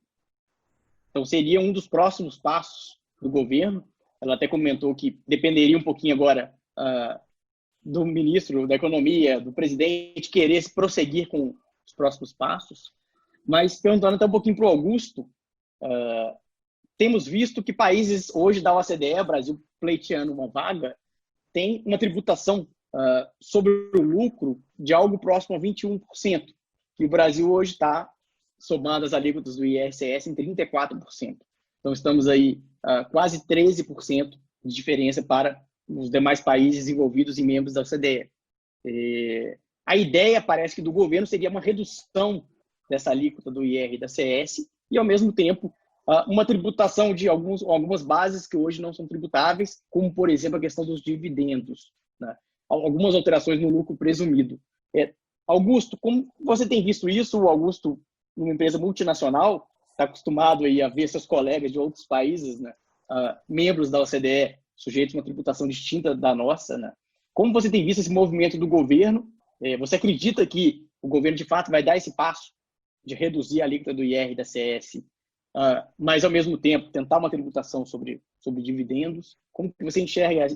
Então, seria um dos próximos passos do governo. Ela até comentou que dependeria um pouquinho agora do ministro da Economia, do presidente, querer se prosseguir com os próximos passos. Mas, perguntando até um pouquinho para o Augusto, temos visto que países hoje da OCDE, o Brasil pleiteando uma vaga, tem uma tributação sobre o lucro de algo próximo a 21%, que o Brasil hoje está, somando as alíquotas do ISS, em 34%. Então, estamos aí quase 13% de diferença para os demais países envolvidos e membros da OCDE. A ideia, parece que do governo, seria uma redução dessa alíquota do IR e da CS e, ao mesmo tempo, uma tributação de algumas bases que hoje não são tributáveis, como, por exemplo, a questão dos dividendos, né? Algumas alterações no lucro presumido. Augusto, como você tem visto isso? O Augusto, numa empresa multinacional, está acostumado aí a ver seus colegas de outros países, né, membros da OCDE, sujeitos a uma tributação distinta da nossa, né? Como você tem visto esse movimento do governo? Você acredita que o governo, de fato, vai dar esse passo de reduzir a alíquota do IR e da CS, mas, ao mesmo tempo, tentar uma tributação sobre dividendos? Como que você enxerga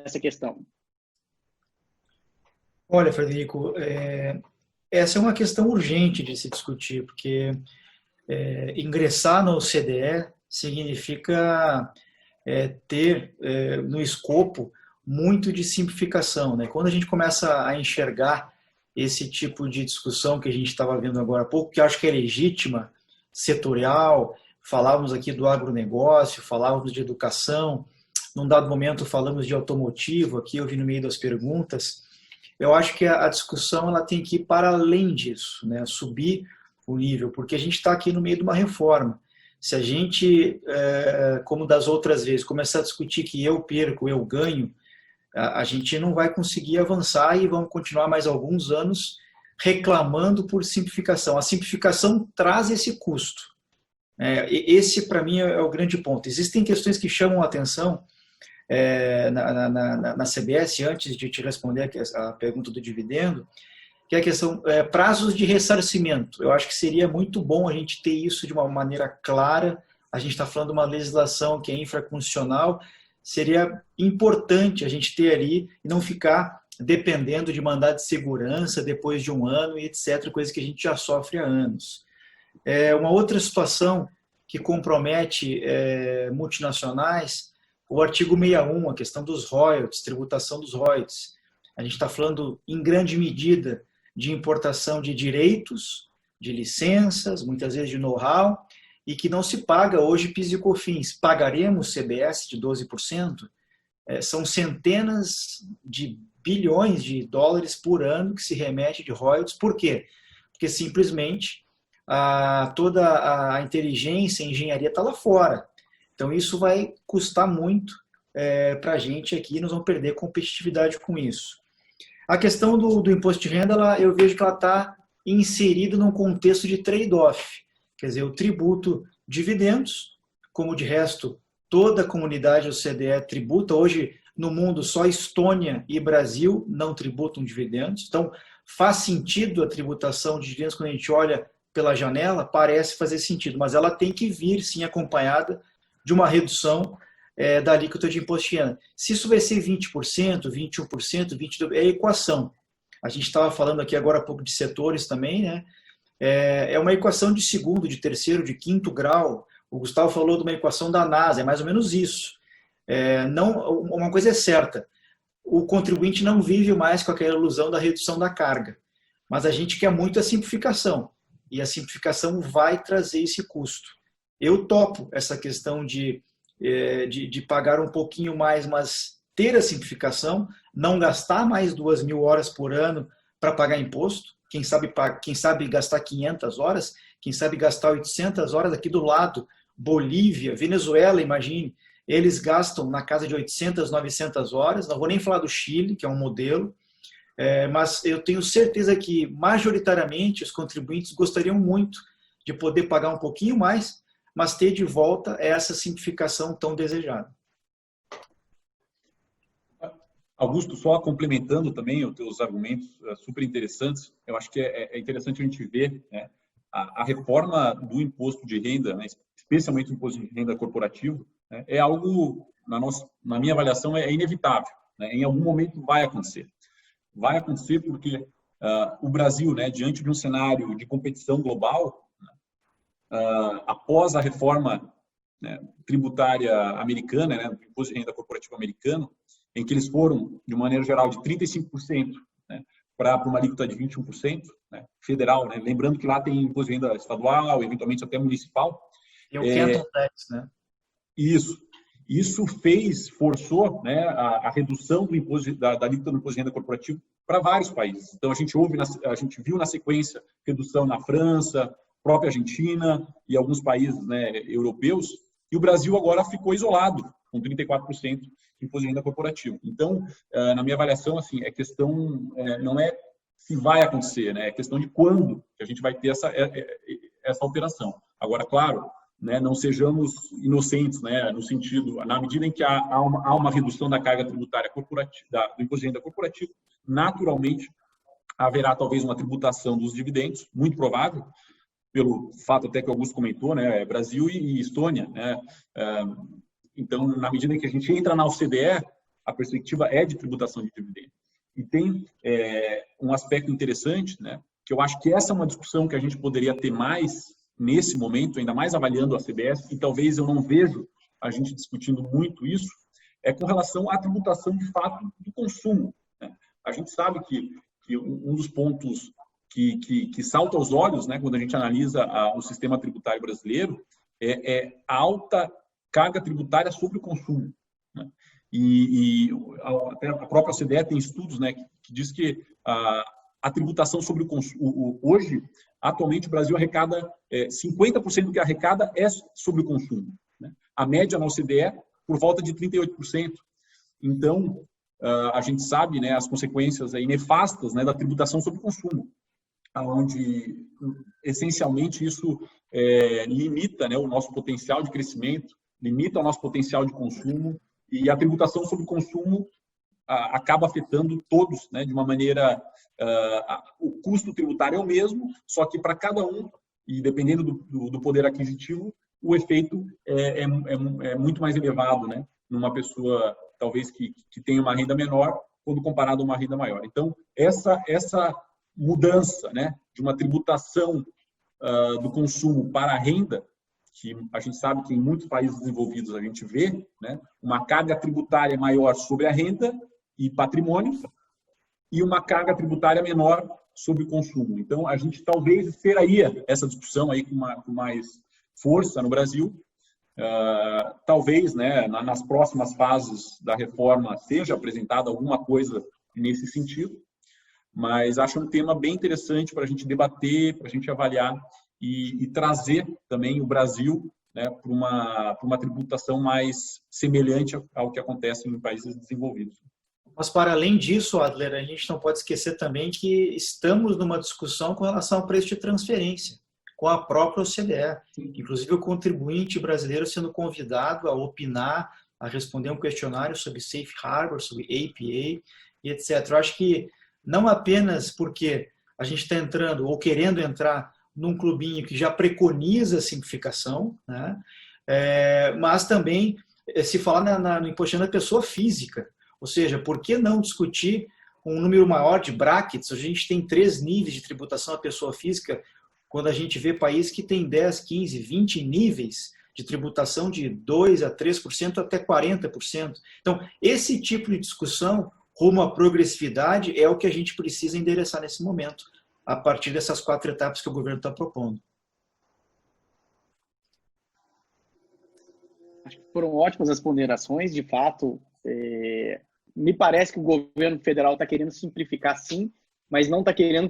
essa questão? Olha, Frederico, essa é uma questão urgente de se discutir, porque ingressar no OCDE significa ter no escopo muito de simplificação, né? Quando a gente começa a enxergar esse tipo de discussão que a gente estava vendo agora há pouco, que eu acho que é legítima, setorial, falávamos aqui do agronegócio, falávamos de educação, num dado momento falamos de automotivo, aqui eu vi no meio das perguntas. Eu acho que a discussão ela tem que ir para além disso, né? Subir o nível, porque a gente está aqui no meio de uma reforma. Se a gente, como das outras vezes, começar a discutir que eu perco, eu ganho, a gente não vai conseguir avançar e vamos continuar mais alguns anos reclamando por simplificação. A simplificação traz esse custo. Esse, para mim, é o grande ponto. Existem questões que chamam a atenção na CBS, antes de te responder a pergunta do dividendo, que é a questão prazos de ressarcimento. Eu acho que seria muito bom a gente ter isso de uma maneira clara. A gente está falando de uma legislação que é infraconstitucional, seria importante a gente ter ali e não ficar dependendo de mandado de segurança depois de um ano e etc., coisa que a gente já sofre há anos. Uma outra situação que compromete multinacionais, o artigo 61, a questão dos royalties, tributação dos royalties. A gente está falando, em grande medida, de importação de direitos, de licenças, muitas vezes de know-how, e que não se paga hoje PIS e COFINS. Pagaremos CBS de 12%? São centenas de bilhões de dólares por ano que se remete de royalties. Por quê? Porque simplesmente toda a inteligência, a engenharia está lá fora. Então isso vai custar muito para a gente aqui, nós vamos perder competitividade com isso. A questão do imposto de renda, eu vejo que ela está inserida num contexto de trade-off. Quer dizer, eu tributo dividendos, como de resto toda a comunidade OCDE tributa. Hoje, no mundo, só Estônia e Brasil não tributam dividendos. Então, faz sentido a tributação de dividendos quando a gente olha pela janela, parece fazer sentido, mas ela tem que vir, sim, acompanhada de uma redução da alíquota de imposto de renda. Se isso vai ser 20%, 21%, 22%, é a equação. A gente estava falando aqui agora há pouco de setores também, né? É uma equação de segundo, de terceiro, de quinto grau. O Gustavo falou de uma equação da NASA, é mais ou menos isso. Uma coisa é certa, o contribuinte não vive mais com aquela ilusão da redução da carga, mas a gente quer muito a simplificação, e a simplificação vai trazer esse custo. Eu topo essa questão de pagar um pouquinho mais, mas ter a simplificação, não gastar mais 2.000 horas por ano para pagar imposto. Quem sabe gastar 500 horas, quem sabe gastar 800 horas aqui do lado, Bolívia, Venezuela, imagine, eles gastam na casa de 800, 900 horas, não vou nem falar do Chile, que é um modelo, mas eu tenho certeza que, majoritariamente, os contribuintes gostariam muito de poder pagar um pouquinho mais, mas ter de volta essa simplificação tão desejada. Augusto, só complementando também os teus argumentos super interessantes, eu acho que é interessante a gente ver, né, a reforma do imposto de renda, né, especialmente o imposto de renda corporativo, né, é algo, na minha avaliação, é inevitável. Né, em algum momento vai acontecer. Vai acontecer porque o Brasil, né, diante de um cenário de competição global, após a reforma, né, tributária americana, né, do imposto de renda corporativo americano, em que eles foram, de maneira geral, de 35%, né, para uma alíquota de 21%, né, federal, né, lembrando que lá tem imposto de renda estadual, eventualmente até municipal. E o Canton Tax, né? Isso forçou, né, a redução do imposto da alíquota do imposto de renda corporativo para vários países. Então, a gente viu na sequência redução na França, própria Argentina e alguns países, né, europeus, e o Brasil agora ficou isolado, com 34% de imposto de renda corporativo. Então, na minha avaliação, assim, a questão não é se vai acontecer, né? É questão de quando que a gente vai ter essa alteração. Agora, claro, né, não sejamos inocentes, né, no sentido, na medida em que há uma redução da carga tributária corporativa, do imposto de renda corporativo, naturalmente haverá talvez uma tributação dos dividendos, muito provável, pelo fato até que o Augusto comentou, né, Brasil e Estônia, né? Então, na medida em que a gente entra na OCDE, a perspectiva é de tributação de dividendos. E tem um aspecto interessante, né, que eu acho que essa é uma discussão que a gente poderia ter mais nesse momento, ainda mais avaliando a CBS, e talvez eu não vejo a gente discutindo muito isso, é com relação à tributação de fato do consumo, né? A gente sabe que um dos pontos que salta aos olhos, né, quando a gente analisa o sistema tributário brasileiro, é a alta carga tributária sobre o consumo, né? E até a própria OCDE tem estudos, né, que diz que a tributação sobre o consumo, hoje, atualmente, o Brasil arrecada 50% do que arrecada é sobre o consumo, né? A média na OCDE por volta de 38%. Então, a gente sabe, né, as consequências aí nefastas, né, da tributação sobre o consumo, onde essencialmente isso limita, né, o nosso potencial de crescimento, limita o nosso potencial de consumo, e a tributação sobre o consumo acaba afetando todos, né, de uma maneira... o custo tributário é o mesmo, só que para cada um, e dependendo do poder aquisitivo, o efeito é muito mais elevado, né, numa pessoa, talvez, que tenha uma renda menor, quando comparado a uma renda maior. Então, essa mudança, né, de uma tributação do consumo para a renda, que a gente sabe que em muitos países desenvolvidos a gente vê, né, uma carga tributária maior sobre a renda e patrimônio e uma carga tributária menor sobre o consumo. Então, a gente talvez esperaria essa discussão aí com mais força no Brasil. Talvez, né, nas próximas fases da reforma seja apresentada alguma coisa nesse sentido, mas acho um tema bem interessante para a gente debater, para a gente avaliar e trazer também o Brasil, né, para uma tributação mais semelhante ao que acontece em países desenvolvidos. Mas, para além disso, Adler, a gente não pode esquecer também que estamos numa discussão com relação ao preço de transferência, com a própria OCDE. Inclusive, o contribuinte brasileiro sendo convidado a opinar, a responder um questionário sobre Safe Harbor, sobre APA e etc. Eu acho que não apenas porque a gente está entrando ou querendo entrar num clubinho que já preconiza a simplificação, né? Mas também se falar no imposto da pessoa física. Ou seja, por que não discutir um número maior de brackets? A gente tem 3 níveis de tributação à pessoa física, quando a gente vê países que tem 10, 15, 20 níveis de tributação de 2% a 3% até 40%. Então, esse tipo de discussão rumo à progressividade é o que a gente precisa endereçar nesse momento, a partir dessas 4 etapas que o governo está propondo. Acho que foram ótimas as ponderações, de fato. Me parece que o governo federal está querendo simplificar, sim, mas não está querendo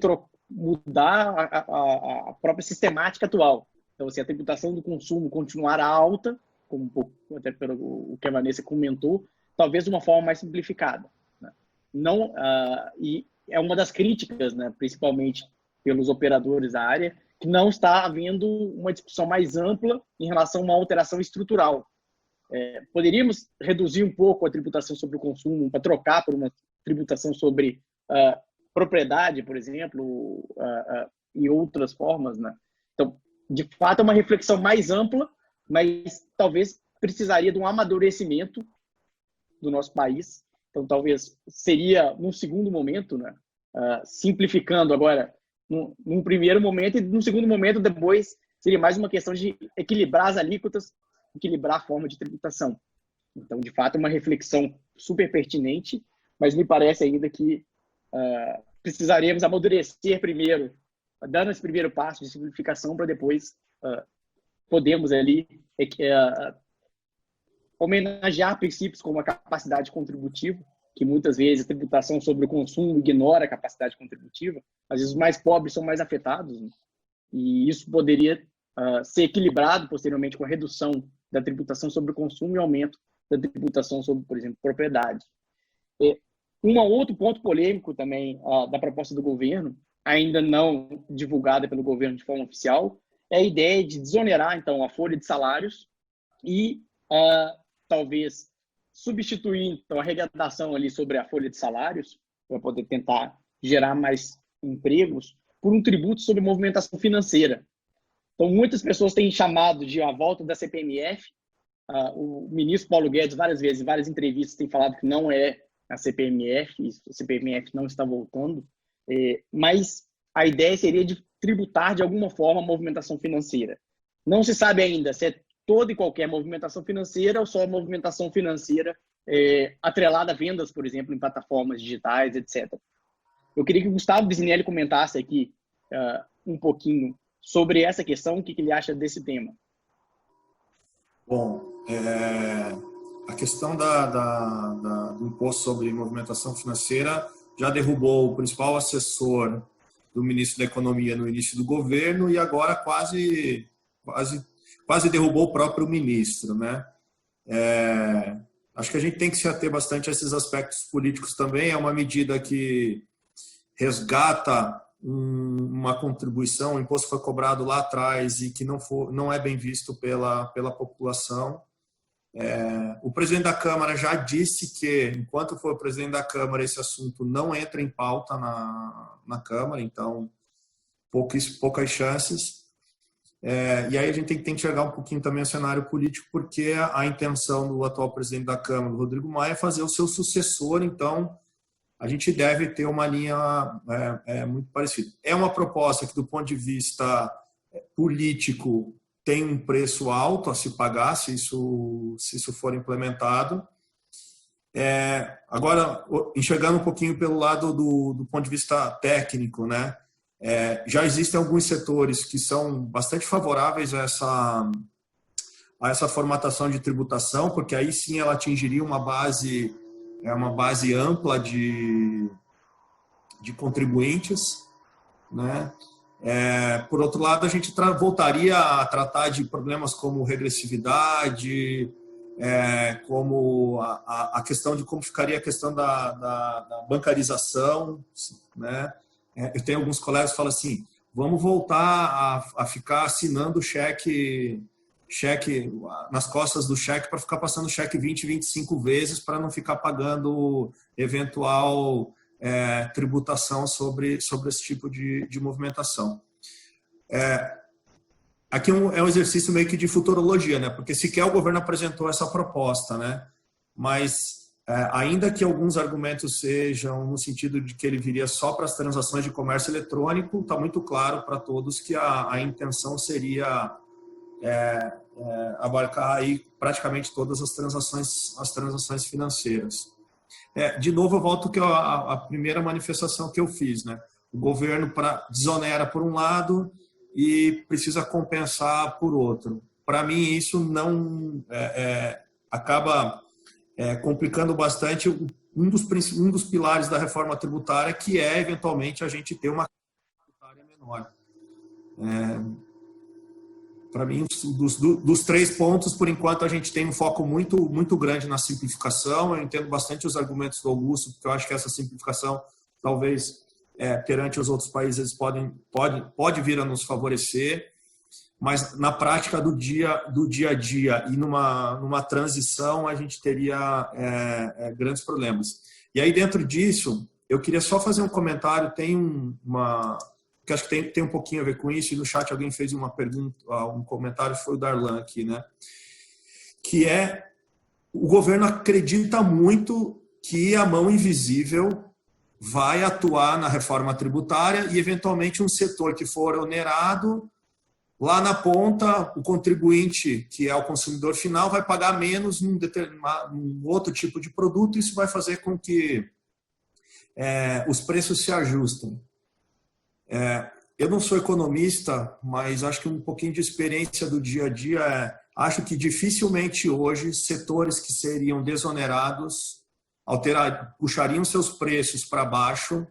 mudar a própria sistemática atual. Então, assim, a tributação do consumo continuar alta, como um pouco, até pelo que a Vanessa comentou, talvez de uma forma mais simplificada, né? Não, e é uma das críticas, né, principalmente pelos operadores da área, que não está havendo uma discussão mais ampla em relação a uma alteração estrutural. Poderíamos reduzir um pouco a tributação sobre o consumo para trocar por uma tributação sobre propriedade, por exemplo, e outras formas, né? Então, de fato, é uma reflexão mais ampla, mas talvez precisaria de um amadurecimento do nosso país. Então, talvez seria, num segundo momento, né, simplificando agora, num primeiro momento, e num segundo momento, depois, seria mais uma questão de equilibrar as alíquotas, equilibrar a forma de tributação. Então, de fato, é uma reflexão super pertinente, mas me parece ainda que precisaríamos amadurecer primeiro, dando esse primeiro passo de simplificação, para depois podemos ali homenagear princípios como a capacidade contributiva, que muitas vezes a tributação sobre o consumo ignora a capacidade contributiva. Às vezes os mais pobres são mais afetados, né? E isso poderia ser equilibrado posteriormente com a redução da tributação sobre o consumo e aumento da tributação sobre, por exemplo, propriedade. Outro ponto polêmico também da proposta do governo, ainda não divulgada pelo governo de forma oficial, é a ideia de desonerar, então, a folha de salários e talvez substituir, então, a arrecadação ali sobre a folha de salários, para poder tentar gerar mais empregos, por um tributo sobre movimentação financeira. Então, muitas pessoas têm chamado de a volta da CPMF. O ministro Paulo Guedes, várias vezes, em várias entrevistas, tem falado que não é a CPMF, a CPMF não está voltando, mas a ideia seria de tributar de alguma forma a movimentação financeira. Não se sabe ainda se é toda e qualquer movimentação financeira ou só movimentação financeira atrelada a vendas, por exemplo, em plataformas digitais, etc. Eu queria que o Gustavo Bisinelli comentasse aqui um pouquinho sobre essa questão, o que ele acha desse tema. Bom, a questão do imposto sobre movimentação financeira já derrubou o principal assessor do ministro da Economia no início do governo e agora quase derrubou o próprio ministro, né? Acho que a gente tem que se ater bastante a esses aspectos políticos também. É uma medida que resgata uma contribuição, o imposto foi cobrado lá atrás e que não é bem visto pela população. O presidente da Câmara já disse que, enquanto for o presidente da Câmara, esse assunto não entra em pauta na Câmara, então poucas chances. E aí a gente tem que enxergar um pouquinho também o cenário político, porque a intenção do atual presidente da Câmara, Rodrigo Maia, é fazer o seu sucessor, então a gente deve ter uma linha muito parecida. É uma proposta que, do ponto de vista político, tem um preço alto a se pagar, se isso for implementado. Agora, enxergando um pouquinho pelo lado do ponto de vista técnico, né? Já existem alguns setores que são bastante favoráveis a essa formatação de tributação, porque aí sim ela atingiria uma base ampla de contribuintes, né? Por outro lado, a gente voltaria a tratar de problemas como regressividade, como a questão de como ficaria a questão da bancarização, né? Eu tenho alguns colegas que falam assim, vamos voltar a ficar assinando cheque nas costas do cheque para ficar passando cheque 20, 25 vezes para não ficar pagando eventual tributação sobre esse tipo de movimentação. Aqui é um exercício meio que de futurologia, né? Porque sequer o governo apresentou essa proposta, né? Mas ainda que alguns argumentos sejam no sentido de que ele viria só para as transações de comércio eletrônico, está muito claro para todos que a intenção seria abarcar aí praticamente todas as transações financeiras. De novo, eu volto que a primeira manifestação que eu fiz, né? O governo desonera por um lado e precisa compensar por outro. Para mim, isso não acaba complicando bastante um dos pilares da reforma tributária, que eventualmente, a gente ter uma tributária menor. Para mim, dos 3 pontos, por enquanto, a gente tem um foco muito, muito grande na simplificação. Eu entendo bastante os argumentos do Augusto, porque eu acho que essa simplificação, talvez, perante os outros países, pode vir a nos favorecer, mas na prática do dia a dia e numa transição, a gente teria grandes problemas. E aí, dentro disso, eu queria só fazer um comentário, que acho que tem um pouquinho a ver com isso, e no chat alguém fez uma pergunta, um comentário, foi o Darlan aqui, né? Que o governo acredita muito que a mão invisível vai atuar na reforma tributária e, eventualmente, um setor que for onerado, lá na ponta, o contribuinte, que é o consumidor final, vai pagar menos num outro tipo de produto, e isso vai fazer com que os preços se ajustem. Eu não sou economista, mas acho que um pouquinho de experiência do dia a dia acho que dificilmente hoje setores que seriam desonerados puxariam seus preços para baixo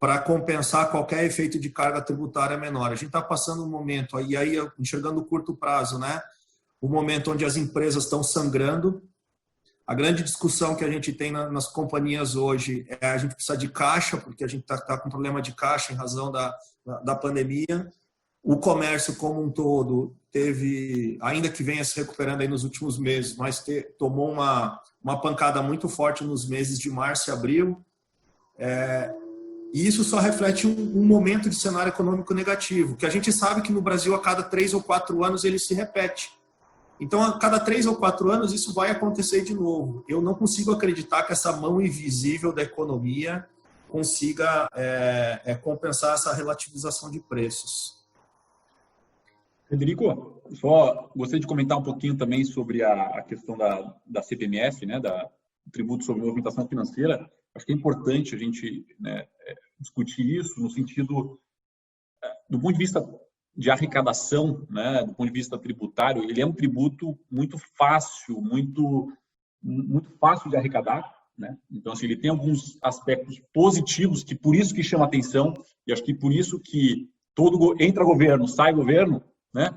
para compensar qualquer efeito de carga tributária menor. A gente está passando um momento, e aí enxergando o curto prazo, né? O momento onde as empresas estão sangrando, A grande discussão que a gente tem nas companhias hoje é a gente precisa de caixa, porque a gente está com problema de caixa em razão da pandemia. O comércio como um todo teve, ainda que venha se recuperando aí nos últimos meses, mas tomou uma pancada muito forte nos meses de março e abril. E isso só reflete um momento de cenário econômico negativo, que a gente sabe que no Brasil a cada 3 ou 4 anos ele se repete. Então, a cada 3 ou 4 anos isso vai acontecer de novo. Eu não consigo acreditar que essa mão invisível da economia consiga compensar essa relativização de preços. Federico, só gostaria de comentar um pouquinho também sobre a questão da CPMF, né, do Tributo sobre Movimentação Financeira. Acho que é importante a gente, né, discutir isso no sentido, do ponto de vista de arrecadação, né, do ponto de vista tributário, ele é um tributo muito fácil, muito fácil de arrecadar, né? Então, assim, ele tem alguns aspectos positivos que por isso que chama atenção, e acho que por isso que entra governo, sai governo, né?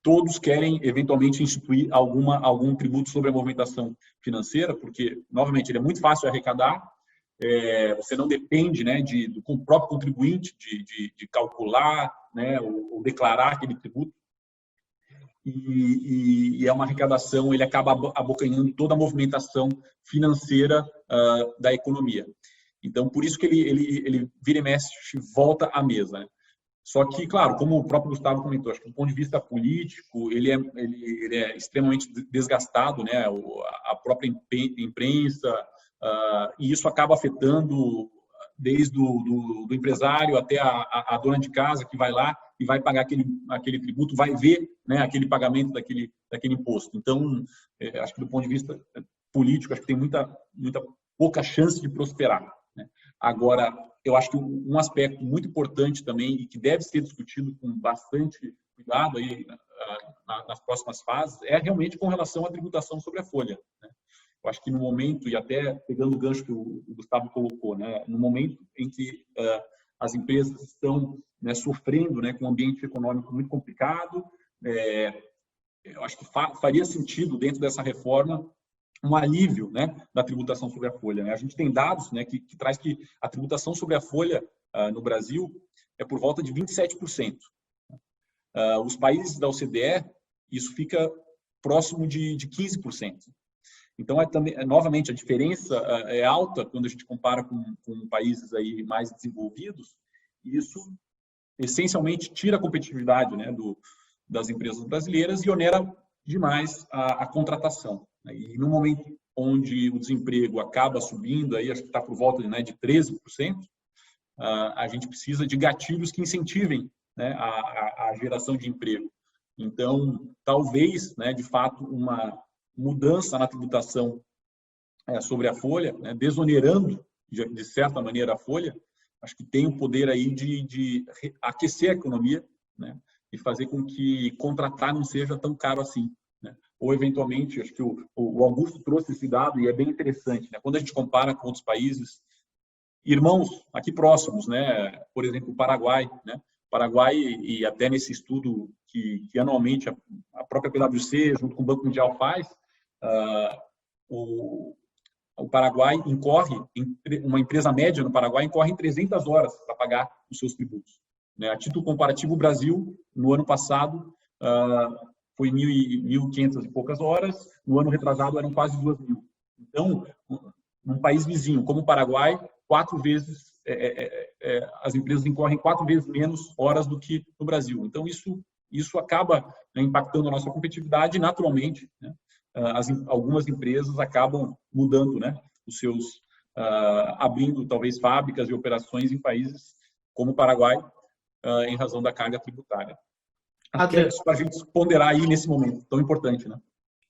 Todos querem eventualmente instituir algum tributo sobre a movimentação financeira, porque, novamente, ele é muito fácil de arrecadar, você não depende, né, do próprio contribuinte de calcular, né, ou declarar aquele tributo, e é uma arrecadação, ele acaba abocanhando toda a movimentação financeira da economia. Então, por isso que ele vira e mexe, volta à mesa, né? Só que, claro, como o próprio Gustavo comentou, acho que do ponto de vista político, ele é extremamente desgastado, né? A própria imprensa, e isso acaba afetando desde do empresário até a dona de casa que vai lá e vai pagar aquele tributo, vai ver, né, aquele pagamento daquele imposto. Então, acho que do ponto de vista político, acho que tem muita pouca chance de prosperar, né? Agora, eu acho que um aspecto muito importante também e que deve ser discutido com bastante cuidado aí nas próximas fases é realmente com relação à tributação sobre a folha, né? Eu acho que no momento, e até pegando o gancho que o Gustavo colocou, né, no momento em que as empresas estão, né, sofrendo, né, com um ambiente econômico muito complicado, eu acho que faria sentido, dentro dessa reforma, um alívio, né, da tributação sobre a folha, né? A gente tem dados, né, que traz que a tributação sobre a folha no Brasil é por volta de 27%. Os países da OCDE, isso fica próximo de 15%. Então, novamente, a diferença é alta quando a gente compara com países aí mais desenvolvidos, e isso essencialmente tira a competitividade, né, das empresas brasileiras e onera demais a contratação. E no momento onde o desemprego acaba subindo, aí acho que está por volta, né, de 13%, a gente precisa de gatilhos que incentivem, né, a geração de emprego. Então, talvez, né, de fato, uma mudança na tributação sobre a folha, né, desonerando, de certa maneira, a folha, acho que tem o poder aí de aquecer a economia, né, e fazer com que contratar não seja tão caro assim, né? Ou, eventualmente, acho que o Augusto trouxe esse dado e é bem interessante, né? Quando a gente compara com outros países, irmãos aqui próximos, né? Por exemplo, o Paraguai, né? Paraguai, e até nesse estudo que anualmente a própria PwC, junto com o Banco Mundial, faz, o Paraguai uma empresa média no Paraguai incorre em 300 horas para pagar os seus tributos, né? A título comparativo, o Brasil, no ano passado, foi 1.500 e poucas horas, no ano retrasado eram quase 2.000. Então, num país vizinho como o Paraguai, 4 vezes, as empresas incorrem 4 vezes menos horas do que no Brasil. Então, isso acaba, né, impactando a nossa competitividade e, naturalmente, né, algumas empresas acabam mudando, né, os seus, abrindo talvez fábricas e operações em países como o Paraguai, em razão da carga tributária. Acho que é isso para a gente ponderar aí nesse momento tão importante, né?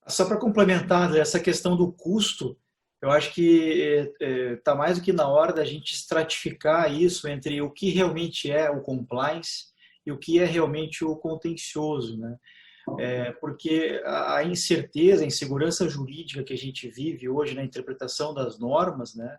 Só para complementar essa questão do custo, eu acho que está mais do que na hora da gente estratificar isso entre o que realmente é o compliance e o que é realmente o contencioso, né? Porque a incerteza, a insegurança jurídica que a gente vive hoje na interpretação das normas, né,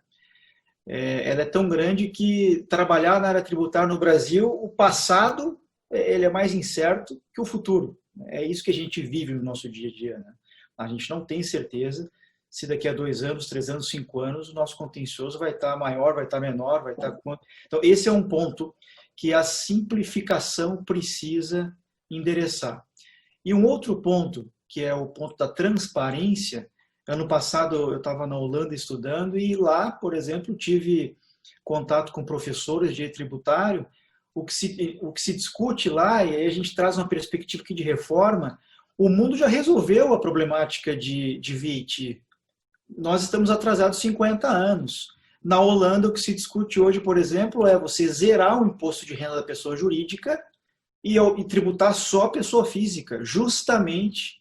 ela é tão grande que trabalhar na área tributária no Brasil, o passado ele é mais incerto que o futuro. É isso que a gente vive no nosso dia a dia, né? A gente não tem certeza se daqui a 2 anos, 3 anos, 5 anos, o nosso contencioso vai estar maior, vai estar menor, vai estar... Então, esse é um ponto que a simplificação precisa endereçar. E um outro ponto, que é o ponto da transparência. Ano passado eu estava na Holanda estudando e lá, por exemplo, tive contato com professores de direito tributário. O que se discute lá, e aí a gente traz uma perspectiva aqui de reforma, o mundo já resolveu a problemática de VAT. Nós estamos atrasados 50 anos. Na Holanda, o que se discute hoje, por exemplo, é você zerar o imposto de renda da pessoa jurídica e tributar só a pessoa física, justamente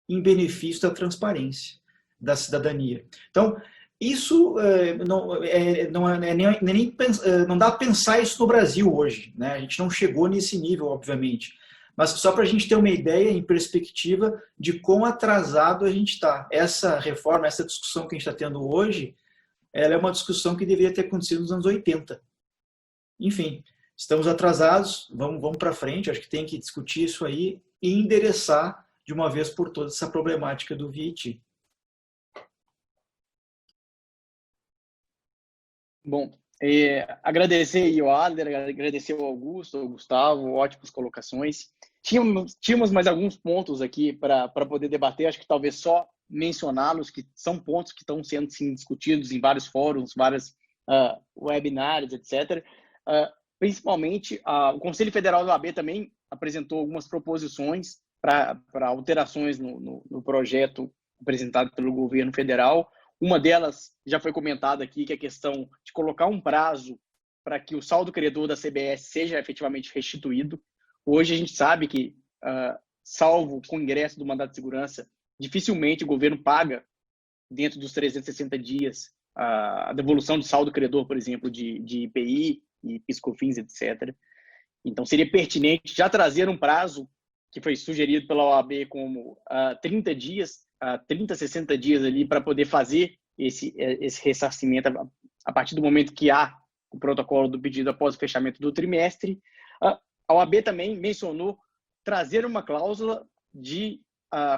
em benefício da transparência, da cidadania. Então, isso não dá para pensar isso no Brasil hoje, né? A gente não chegou nesse nível, obviamente. Mas só para a gente ter uma ideia em perspectiva de quão atrasado a gente está. Essa reforma, essa discussão que a gente está tendo hoje, ela é uma discussão que deveria ter acontecido nos anos 80. Enfim, estamos atrasados, vamos para frente, acho que tem que discutir isso aí e endereçar de uma vez por todas essa problemática do VAT. Bom, agradecer aí ao Adler, agradecer ao Augusto, ao Gustavo, ótimas colocações. Tínhamos mais alguns pontos aqui para poder debater, acho que talvez só mencioná-los, que são pontos que estão sendo sim, discutidos em vários fóruns, várias webinários, etc. Principalmente, o Conselho Federal do OAB também apresentou algumas proposições para alterações no projeto apresentado pelo governo federal. Uma delas já foi comentada aqui, que é a questão de colocar um prazo para que o saldo credor da CBS seja efetivamente restituído. Hoje a gente sabe que, salvo com o ingresso do mandato de segurança, dificilmente o governo paga, dentro dos 360 dias, a devolução de saldo credor, por exemplo, de IPI e PIS/COFINS, etc. Então, seria pertinente já trazer um prazo que foi sugerido pela OAB como 30 dias, 30, 60 dias ali para poder fazer esse ressarcimento a partir do momento que há o protocolo do pedido após o fechamento do trimestre. A OAB também mencionou trazer uma cláusula de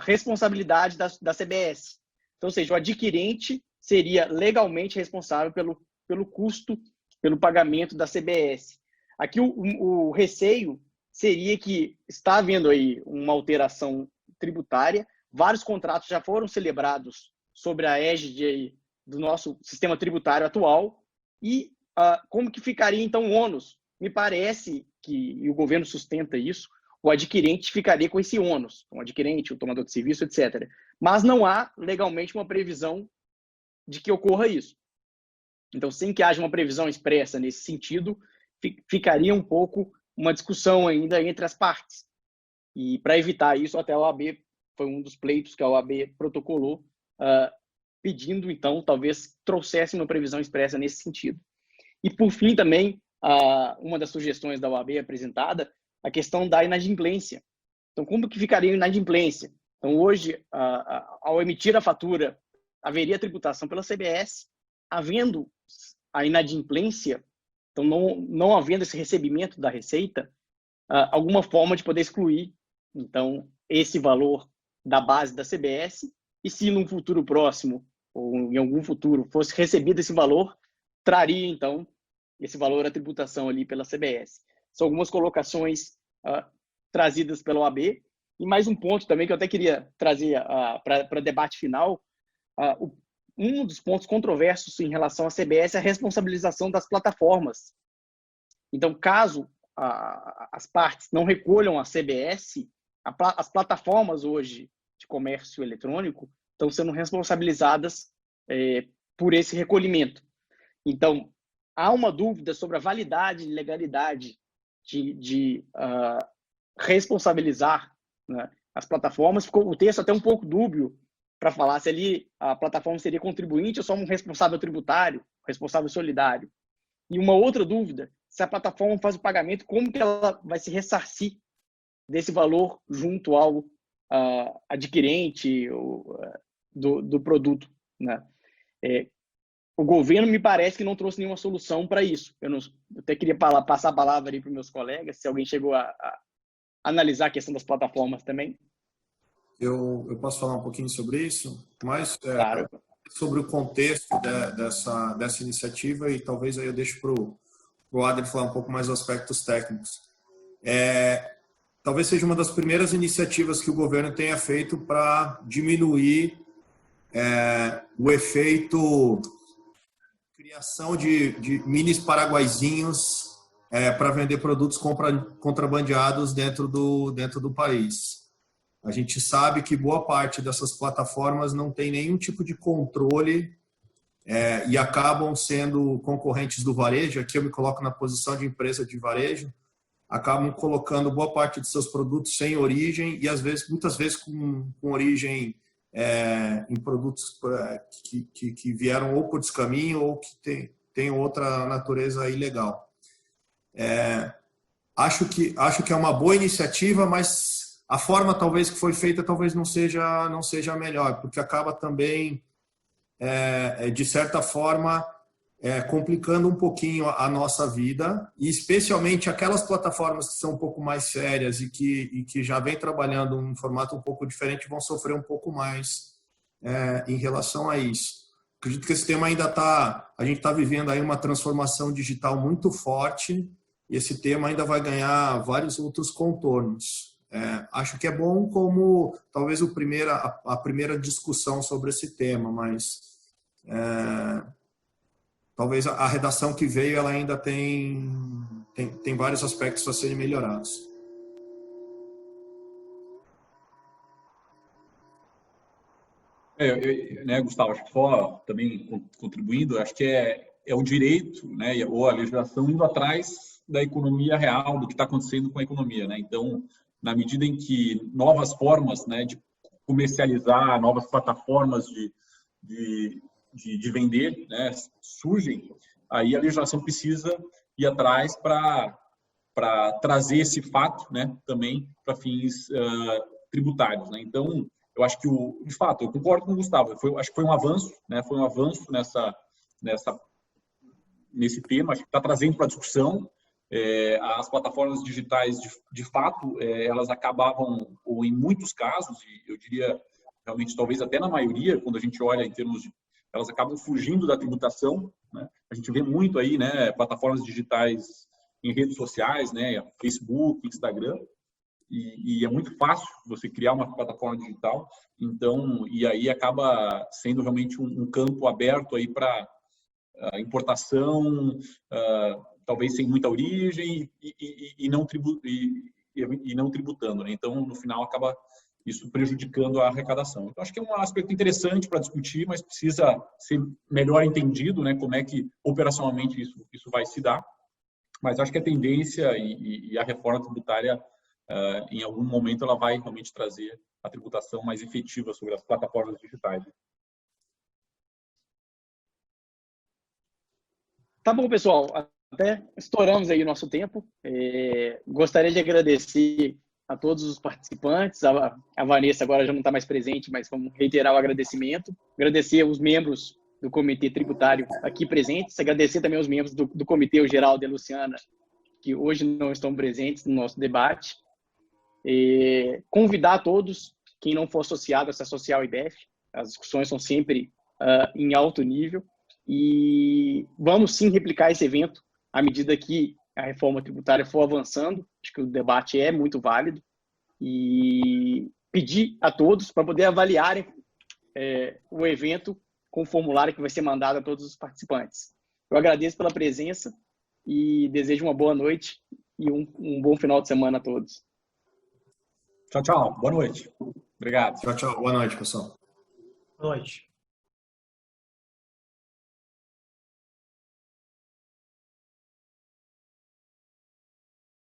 responsabilidade da CBS. Então, ou seja, o adquirente seria legalmente responsável pelo custo, pelo pagamento da CBS. Aqui o receio seria que está havendo aí uma alteração tributária, vários contratos já foram celebrados sobre a égide do nosso sistema tributário atual e como que ficaria então o ônus? Me parece que, e o governo sustenta isso, o adquirente ficaria com esse ônus, o adquirente, o tomador de serviço, etc. Mas não há legalmente uma previsão de que ocorra isso. Então, sem que haja uma previsão expressa nesse sentido, ficaria um pouco uma discussão ainda entre as partes. E para evitar isso, até a OAB foi um dos pleitos que a OAB protocolou, pedindo, então, talvez trouxesse uma previsão expressa nesse sentido. E, por fim, também, uma das sugestões da OAB apresentada, a questão da inadimplência. Então, como que ficaria a inadimplência? Então, hoje, ao emitir a fatura, haveria tributação pela CBS, havendo a inadimplência, então não havendo esse recebimento da Receita, alguma forma de poder excluir, então, esse valor da base da CBS, e se num futuro próximo, ou em algum futuro, fosse recebido esse valor, traria, então, esse valor à tributação ali pela CBS. São algumas colocações trazidas pela OAB. E mais um ponto também que eu até queria trazer para debate final. Um dos pontos controversos em relação à CBS é a responsabilização das plataformas. Então, caso as partes não recolham a CBS, as plataformas hoje de comércio eletrônico estão sendo responsabilizadas por esse recolhimento. Então, há uma dúvida sobre a validade e legalidade de responsabilizar, né, as plataformas. Ficou o texto até um pouco dúbio para falar se ali a plataforma seria contribuinte ou só um responsável tributário, responsável solidário. E uma outra dúvida, se a plataforma faz o pagamento, como que ela vai se ressarcir desse valor junto ao adquirente do produto, né? O governo me parece que não trouxe nenhuma solução para isso. Eu até queria passar a palavra para os meus colegas, se alguém chegou a analisar a questão das plataformas também. eu posso falar um pouquinho sobre isso, mas Claro. sobre o contexto dessa iniciativa, e talvez aí eu deixe para o Adri falar um pouco mais dos aspectos técnicos. Talvez seja uma das primeiras iniciativas que o governo tenha feito para diminuir o efeito criação de mini paraguaizinhos para vender produtos contrabandeados dentro do país. A gente sabe que boa parte dessas plataformas não tem nenhum tipo de controle e acabam sendo concorrentes do varejo. Aqui eu me coloco na posição de empresa de varejo, acabam colocando boa parte de seus produtos sem origem e muitas vezes com origem em produtos que vieram ou por descaminho ou que tem outra natureza ilegal. Acho que é uma boa iniciativa, mas a forma talvez que foi feita talvez não seja a melhor, porque acaba também, de certa forma, complicando um pouquinho a nossa vida, e especialmente aquelas plataformas que são um pouco mais sérias e que já vem trabalhando em um formato um pouco diferente vão sofrer um pouco mais em relação a isso. Acredito que esse tema ainda a gente está vivendo aí uma transformação digital muito forte e esse tema ainda vai ganhar vários outros contornos. Acho que é bom como talvez a primeira discussão sobre esse tema, mas talvez a redação que veio ela ainda tem vários aspectos a serem melhorados. Gustavo, acho que só também contribuindo, acho que é o direito, né, ou a legislação indo atrás da economia real, do que está acontecendo com a economia, né? Então, na medida em que novas formas, né, de comercializar, novas plataformas de vender, né, surgem, aí a legislação precisa ir atrás para trazer esse fato, né, também para fins tributários, né? Então, eu acho que de fato, eu concordo com o Gustavo. Acho que foi um avanço, né? Foi um avanço nesse tema. Acho que está trazendo para a discussão. As plataformas digitais, de fato, elas acabavam, ou em muitos casos, e eu diria realmente talvez até na maioria, quando a gente olha em termos de, elas acabam fugindo da tributação, né? A gente vê muito aí, né, plataformas digitais em redes sociais, né, Facebook, Instagram. E é muito fácil você criar uma plataforma digital, então, e aí acaba sendo realmente um campo aberto aí para importação, talvez sem muita origem e não tributando, né? Então, no final, acaba isso prejudicando a arrecadação. Então, acho que é um aspecto interessante para discutir, mas precisa ser melhor entendido, né, como é que operacionalmente isso vai se dar. Mas acho que a tendência e a reforma tributária, em algum momento, ela vai realmente trazer a tributação mais efetiva sobre as plataformas digitais. Tá bom, pessoal. Até estouramos aí o nosso tempo. Gostaria de agradecer a todos os participantes. A Vanessa agora já não está mais presente, mas vamos reiterar o agradecimento. Agradecer aos membros do Comitê Tributário aqui presentes. Agradecer também aos membros do Comitê, o Geraldo e a Luciana, que hoje não estão presentes no nosso debate. Convidar a todos, quem não for associado, a se associar ao IBEF. As discussões são sempre em alto nível e vamos sim replicar esse evento à medida que a reforma tributária for avançando. Acho que o debate é muito válido e pedir a todos para poder avaliarem o evento com o formulário que vai ser mandado a todos os participantes. Eu agradeço pela presença e desejo uma boa noite e um bom final de semana a todos. Tchau, tchau. Boa noite. Obrigado. Tchau, tchau. Boa noite, pessoal. Boa noite.